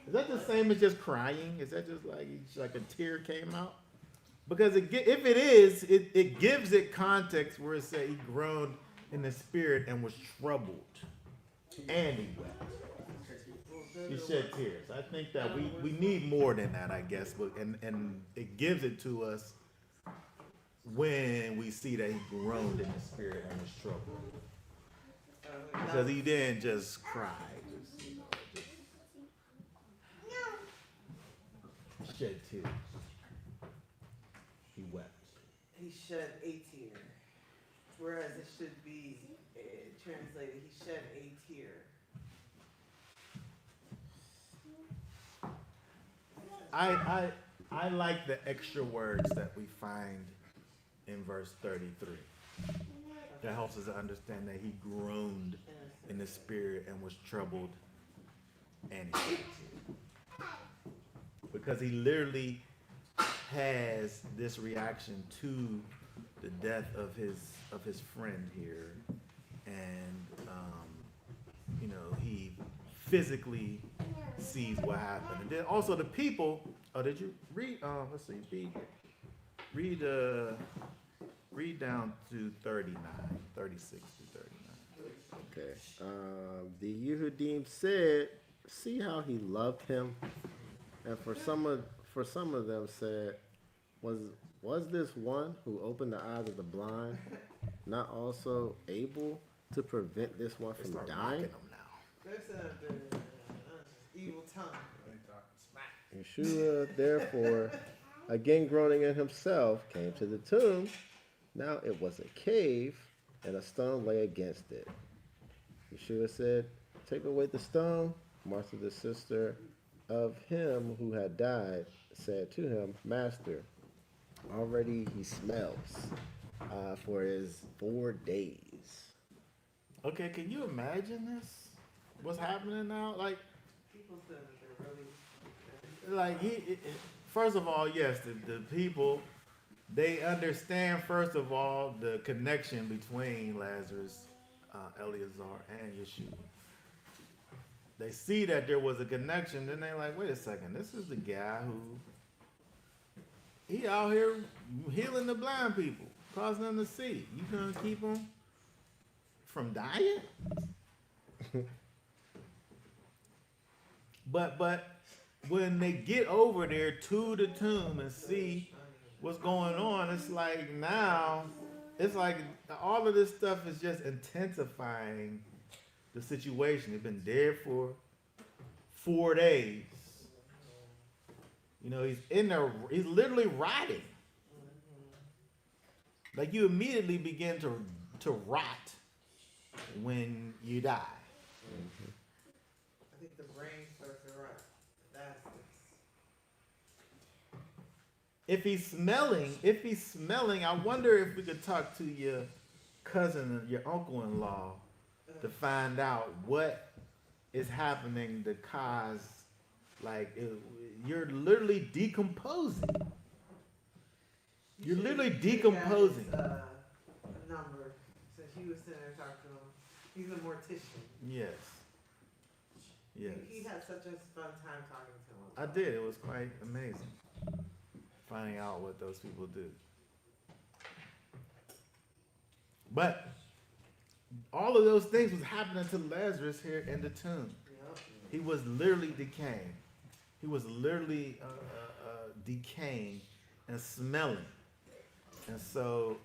Is that the same as just crying? Is that just like a tear came out? Because if it is, it gives it context where it says he groaned in the spirit and was troubled, and he wept. He shed tears. I think that we need more than that, I guess, and it gives it to us when we see that he groaned in the spirit and was troubled. Because he didn't just cry, he shed tears. He wept. He shed a tear, whereas it should be translated, he shed a tear. I like the extra words that we find in verse 33. That helps us to understand that he groaned in the spirit and was troubled, and he shed tears. Because he literally has this reaction to the death of his friend here, and you know, he physically sees what happened. And then also the people, did you read, let's see, read down to 39, 36 to 39. Okay. The Yehudim said, "See how he loved him," and for some of them said, "Was this one who opened the eyes of the blind not also able to prevent this one from dying?" Them now. There's the evil tongue. Yeshua, therefore, again groaning in himself, came to the tomb. Now it was a cave, and a stone lay against it. Yeshua said, take away the stone. Martha, the sister of him who had died, said to him, Master, already he smells, for his 4 days. Okay, can you imagine this? What's happening now? People said that they're really. First of all, yes, the people, they understand, first of all, the connection between Lazarus, Eleazar, and Yeshua. They see that there was a connection, then they're like, wait a second, this is the guy he out here healing the blind people, causing them to see. You gonna keep him from dying? But when they get over there to the tomb and see what's going on, it's like now, it's like all of this stuff is just intensifying the situation. They've been dead for 4 days. You know, he's in there, he's literally rotting. Like you immediately begin to rot when you die. I think the brain starts to rot. That's If he's smelling, I wonder if we could talk to your cousin, your uncle-in-law, to find out what is happening to cause, you're literally decomposing. You're literally decomposing. A number, since you was sitting there talking to him. He's a mortician. Yes. Yes. He had such a fun time talking to him. I did. It was quite amazing finding out what those people do. But all of those things was happening to Lazarus here in the tomb. Yep. He was literally decaying. He was literally decaying and smelling. And so,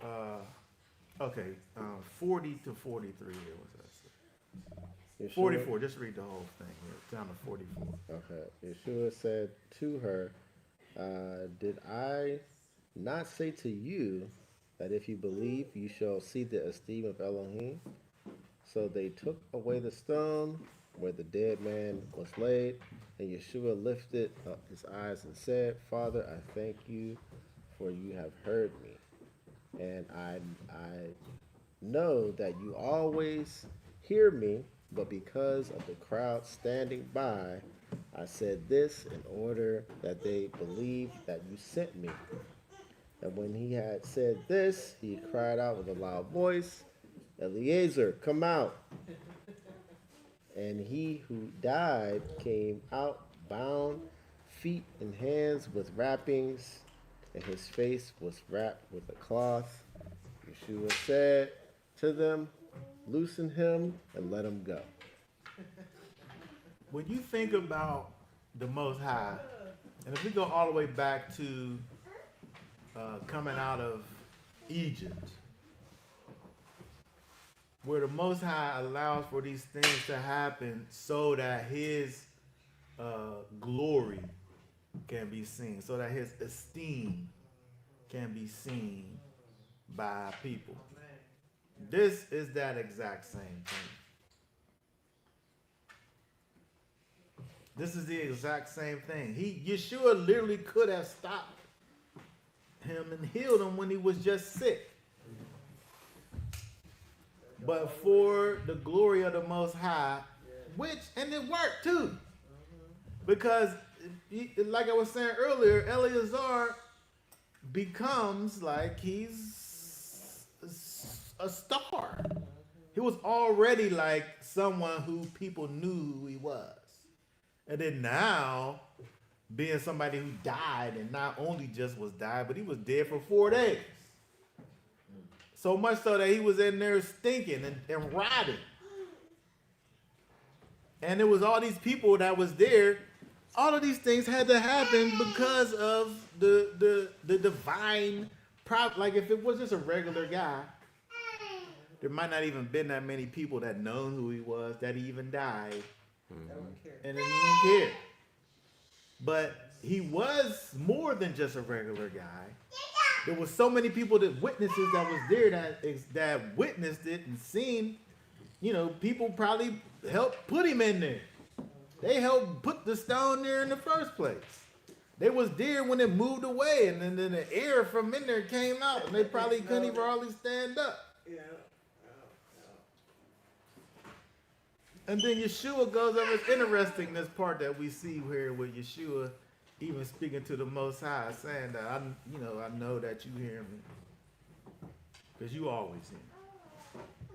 40 to 43 here was that? Yeshua, 44. Just read the whole thing here. Down to 44. Okay. Yeshua said to her, did I not say to you that if you believe, you shall see the esteem of Elohim? So they took away the stone where the dead man was laid, and Yeshua lifted up his eyes and said, Father, I thank you, for you have heard me. And I know that you always hear me, but because of the crowd standing by, I said this in order that they believe that you sent me. And when he had said this, he cried out with a loud voice, Eliezer, come out. And he who died came out, bound, feet and hands with wrappings, and his face was wrapped with a cloth. Yeshua said to them, loosen him and let him go. When you think about the Most High, and if we go all the way back to coming out of Egypt, where the Most High allows for these things to happen so that His glory can be seen, so that His esteem can be seen by people. This is that exact same thing. This is the exact same thing. Yeshua literally could have stopped him and healed him when he was just sick. But for the glory of the Most High, and it worked too. Because, like I was saying earlier, Eleazar becomes like he's a star. He was already like someone who people knew who he was. And then now, being somebody who died, and not only just was died, but he was dead for 4 days. So much so that he was in there stinking and rotting. And it was all these people that was there. All of these things had to happen because of the divine prop. Like if it was just a regular guy, there might not even been that many people that known who he was, that he even died. And they didn't care. But he was more than just a regular guy. There was so many people that witnesses that was there that witnessed it and seen. You know, people probably helped put him in there. They helped put the stone there in the first place. They was there when it moved away, and then the air from in there came out, and they probably couldn't even hardly stand up. Yeah. And then Yeshua goes over. It's interesting, this part that we see here with Yeshua even speaking to the Most High, saying that I know that you hear me, because you always hear me.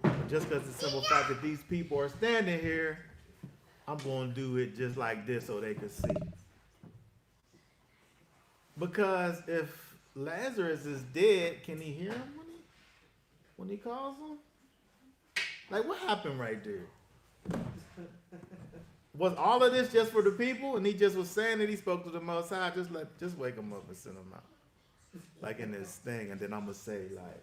But just because the simple fact that these people are standing here, I'm going to do it just like this so they can see. Because if Lazarus is dead, can he hear him when he calls him? Like, what happened right there? Was all of this just for the people, and he just was saying that he spoke to the Most High? Just wake him up and send him out, like in this thing, and then I'm gonna say like,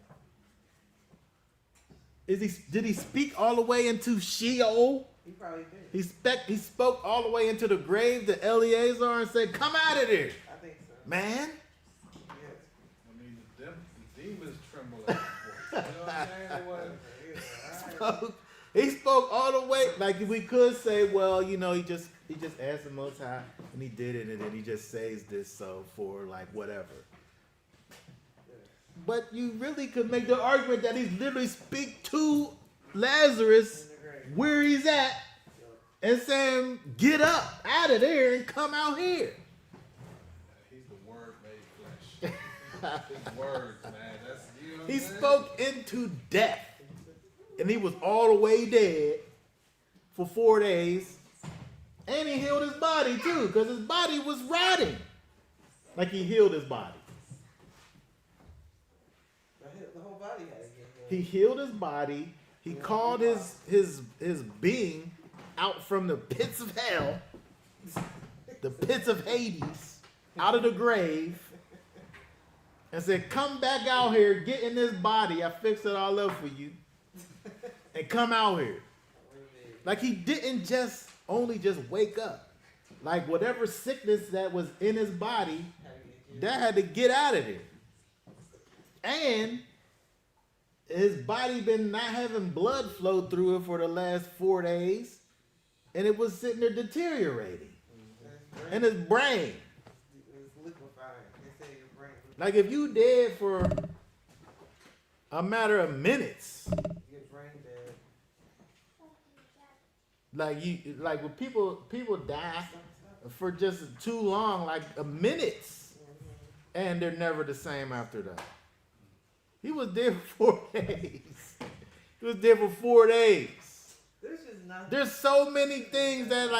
did he speak all the way into Sheol? He probably did. He spoke all the way into the grave to Eleazar and said, "Come out of there, I think so. man." Yes. I mean, the demons tremble at the voice. You know what I'm saying? It was, All right. So, he spoke all the way, like we could say, well, he just asked the Most High, and he did it, and then he just says this so for like whatever. But you really could make the argument that he's literally speak to Lazarus where he's at and saying, "Get up out of there and come out here." he's the Word made flesh. His words, man. That's, you know what He I'm saying? spoke into death. And he was all the way dead for 4 days. And he healed his body too, because his body was rotting. Like he healed his body. The whole body had to get healed. He healed his body. He called his being out from the pits of hell, the pits of Hades, out of the grave, and said, "Come back out here, get in this body. I fixed it all up for you. And come out here." Like he didn't just wake up. Like whatever sickness that was in his body, that had to get out of there. And his body been not having blood flow through it for the last 4 days. And it was sitting there deteriorating. And his brain. It was liquefying. They say your brain was Like if you dead for a matter of minutes. your brain dead. Like when people die for just too long, like a minutes, and they're never the same after that. He was there for 4 days. He was there for 4 days. There's just nothing. There's so many things that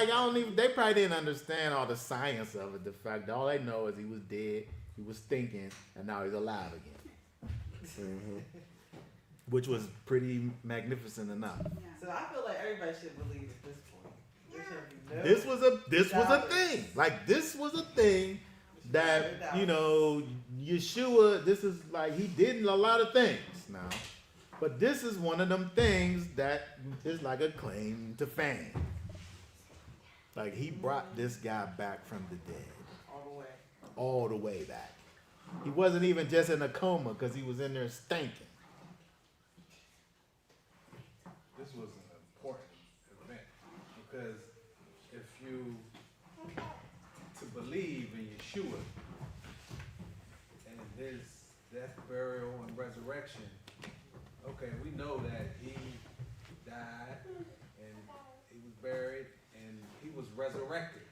they probably didn't understand all the science of it. The fact that all they know is he was dead, he was thinking, and now he's alive again. Which was pretty magnificent enough. So I feel like everybody should believe at this point. There should be no This was a thing. Like this was a thing that Yeshua. This is like he did a lot of things now, but this is one of them things that is like a claim to fame. Like he brought this guy back from the dead, all the way back. He wasn't even just in a coma because he was in there stinking. This was an important event because if you to believe in Yeshua and his death, burial, and resurrection, okay, we know that he died and he was buried and he was resurrected.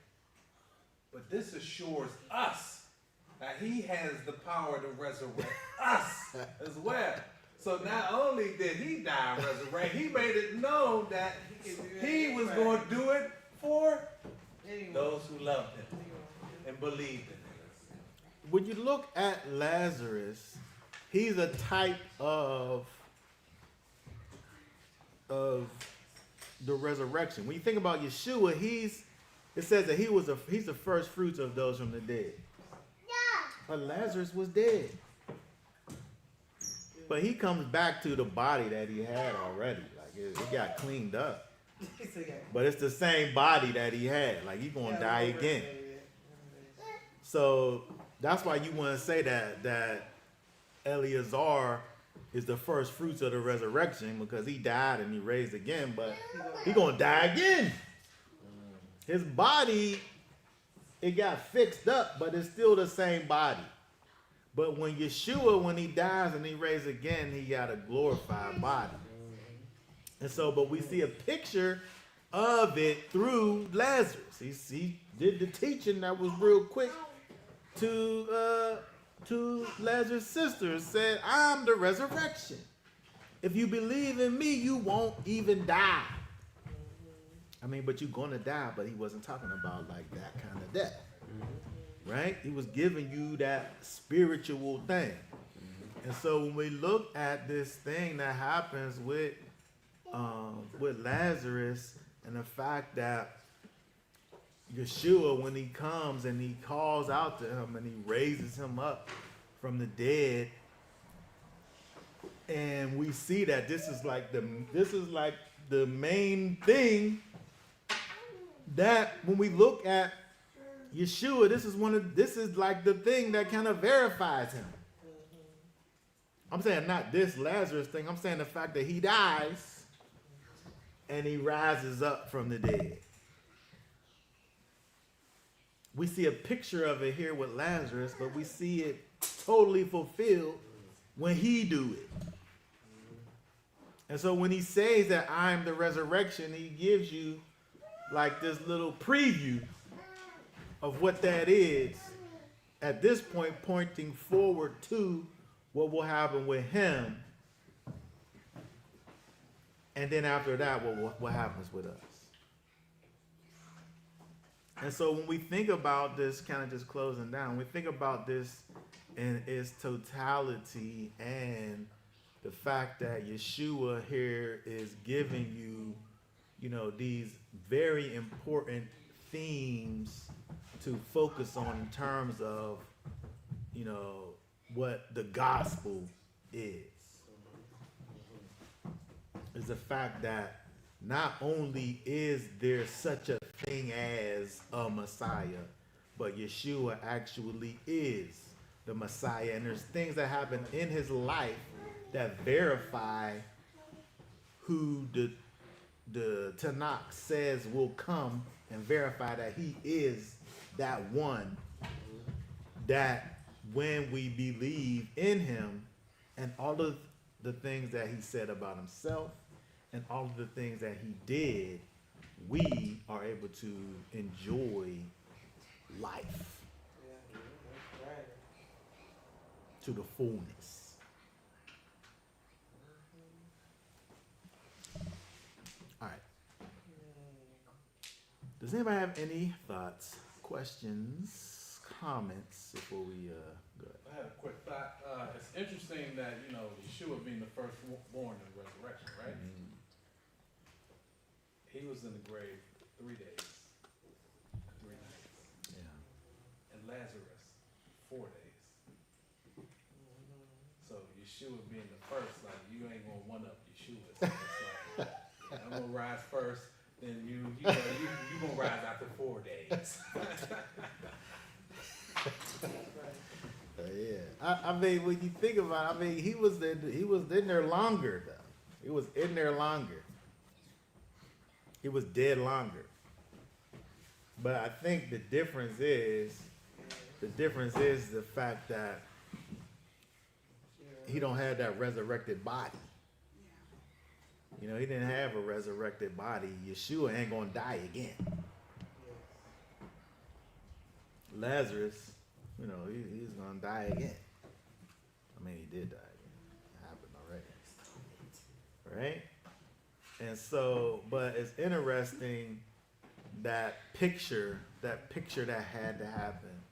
But this assures us that he has the power to resurrect us as well. So not only did he die and resurrect, he made it known that he was going to do it for those who loved him and believed in him. When you look at Lazarus, he's a type of the resurrection. When you think about Yeshua, it says that he's the first fruits of those from the dead. But Lazarus was dead. But he comes back to the body that he had already. Like it got cleaned up. But it's the same body that he had. Like he's gonna die again. So that's why you want to say that Eleazar is the first fruits of the resurrection because he died and he raised again, but he gonna die again. His body, it got fixed up, but it's still the same body. But when Yeshua, when he dies and he raised again, he got a glorified body. And so, but we see a picture of it through Lazarus. He did the teaching that was real quick to Lazarus' sister and said, I'm the resurrection. If you believe in me, you won't even die. I mean, but you're going to die, but he wasn't talking about like that kind of death. Right? He was giving you that spiritual thing. And so when we look at this thing that happens with Lazarus and the fact that Yeshua, when he comes and he calls out to him and he raises him up from the dead, and we see that this is like the main thing that when we look at Yeshua, this is like the thing that kind of verifies him. I'm saying not this Lazarus thing. I'm saying the fact that he dies and he rises up from the dead. We see a picture of it here with Lazarus, but we see it totally fulfilled when he do it. And so when he says that I'm the resurrection, he gives you like this little preview of what that is. At this point, pointing forward to what will happen with him. And then after that, what happens with us. And so when we think about this, kind of just closing down, we think about this in its totality and the fact that Yeshua here is giving you, these very important themes to focus on in terms of, what the gospel is the fact that not only is there such a thing as a Messiah, but Yeshua actually is the Messiah. And there's things that happen in his life that verify who the Tanakh says will come and verify that he is that one, that when we believe in him and all of the things that he said about himself and all of the things that he did, we are able to enjoy life That's right. to the fullness. All right. Does anybody have any thoughts, questions, comments before we go? I had a quick thought. It's interesting that, Yeshua being the first born in the resurrection, right? Mm-hmm. He was in the grave 3 days, 3 nights. Yeah. And Lazarus, 4 days. So Yeshua being the first, like, you ain't gonna one up Yeshua. So it's like, I'm gonna rise first, then you gonna rise after 4 days. Yeah. I mean, when you think about it, he was in there longer though. He was in there longer. He was dead longer. But I think the difference is the fact that he don't have that resurrected body. He didn't have a resurrected body. Yeshua ain't gonna die again. Lazarus, he's gonna die again. I mean, he did die again. It happened already. Right? And so, but it's interesting that picture that had to happen.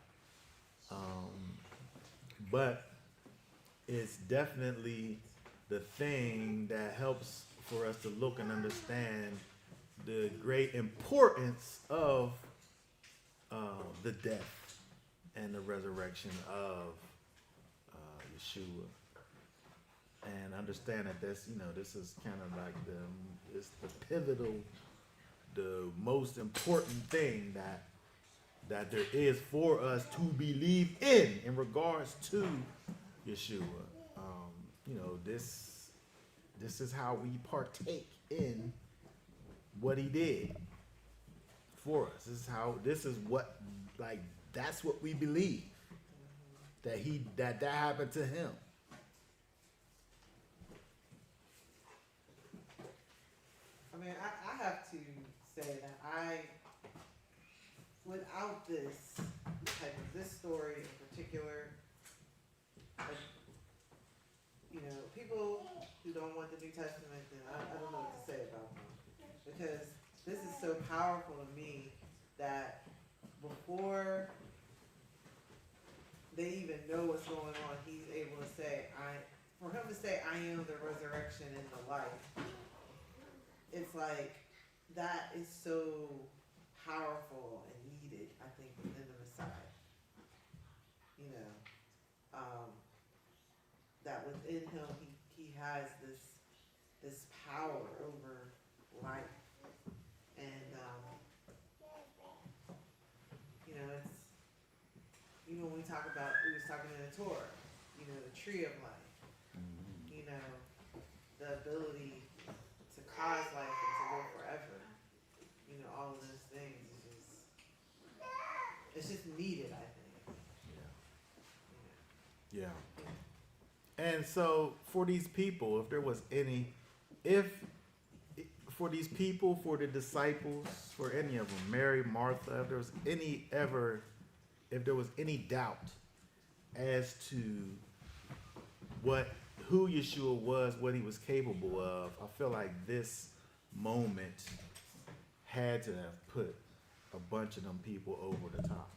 But it's definitely the thing that helps for us to look and understand the great importance of the death and the resurrection of Yeshua. And understand that this is kind of like it's the pivotal, the most important thing that there is for us to believe in regards to Yeshua. this is how we partake in what he did for us. This is what, like, that's what we believe, that happened to him. I mean, I have to say that without this story in particular, like, people who don't want the New Testament, then I don't know what to say about them. Because this is so powerful to me that before they even know what's going on, he's able to say, for him to say, I am the resurrection and the life, it's like, that is so powerful and needed, I think, within the Messiah. That within him, he has this power over life. And, when we talk about, we was talking in the Torah, the tree of life, the ability to cause life and to live forever, all of those things is it's just needed, I think. Yeah. And so for these people, if there was any, for these people, for the disciples, for any of them, Mary, Martha, if there was any doubt as to who Yeshua was, what he was capable of, I feel like this moment had to have put a bunch of them people over the top.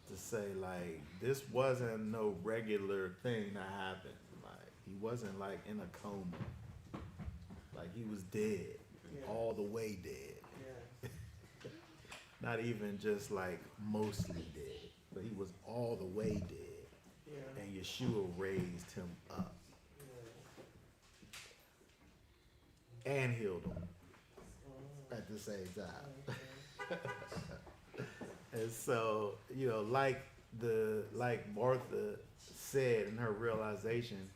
To say, like, this wasn't no regular thing that happened. Like, he wasn't, like, in a coma. Like, he was dead. Yeah. All the way dead. Yeah. Not even just, like, mostly dead. But he was all the way dead. Yeah. And Yeshua raised him up. Yeah. And healed him. At the same time. And so, like Martha said in her realization,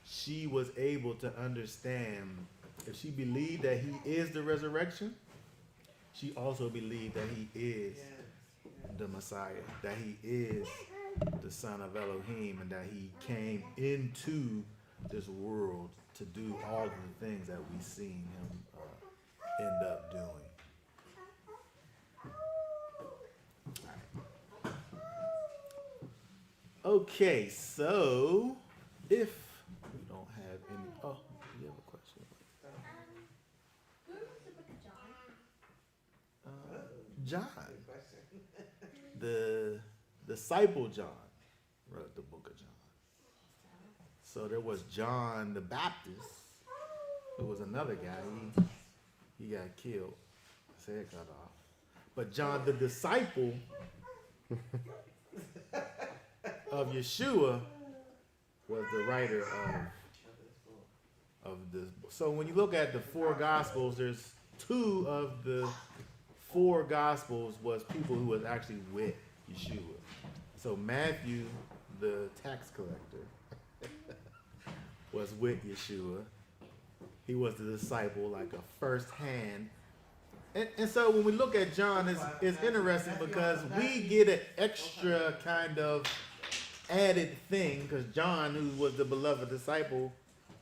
she was able to understand, if she believed that he is the resurrection, she also believed that he is the Messiah, that he is the Son of Elohim, and that he came into this world to do all of the things that we've seen him end up doing. Okay, so if we don't have any, do you have a question? Where was the book of John? John, Good question. the disciple John, wrote the book of John. So there was John the Baptist. There was another guy. He got killed. His head cut off. But John the disciple of Yeshua was the writer of this book. So when you look at the four gospels, there's two of the four gospels was people who was actually with Yeshua. So Matthew, the tax collector, was with Yeshua. He was the disciple, like a first hand. And so when we look at John, it's interesting because we get an extra kind of added thing, because John, who was the beloved disciple,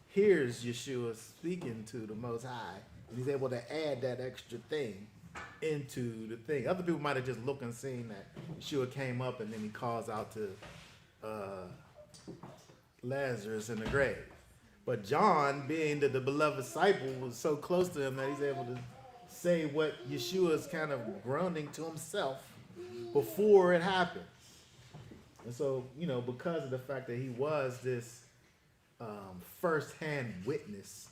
hears Yeshua speaking to the Most High, and he's able to add that extra thing into the thing. Other people might have just looked and seen that Yeshua came up and then he calls out to Lazarus in the grave. But John, being the beloved disciple, was so close to him that he's able to say what Yeshua is kind of groaning to himself before it happened. And so, because of the fact that he was this first-hand witness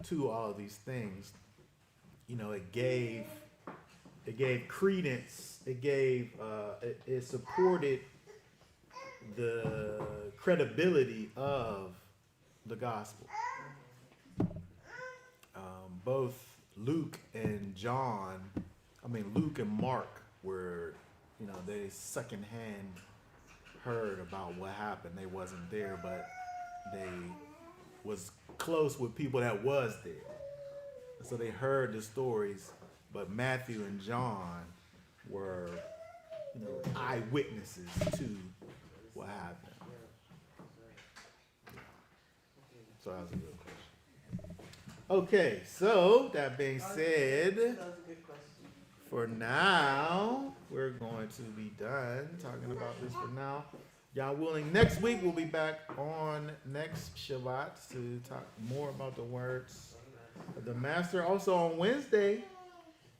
to all of these things, it gave credence. It supported the credibility of the gospel. Both Luke and Mark were, they secondhand heard about what happened. They wasn't there, but they was close with people that was there. So they heard the stories, but Matthew and John were, eyewitnesses to what happened. So that was a good question. Okay, so that being said, That was a good question. for now, we're going to be done talking about this for now. Y'all willing, next week we'll be back on next Shabbat to talk more about the words of the Master. Also on Wednesday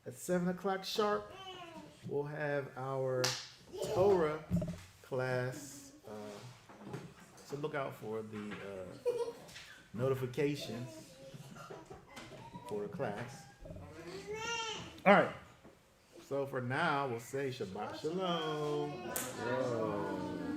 at 7 o'clock sharp, we'll have our Torah class. So look out for the notifications for the class. All right. So for now, we'll say Shabbat Shalom. Whoa.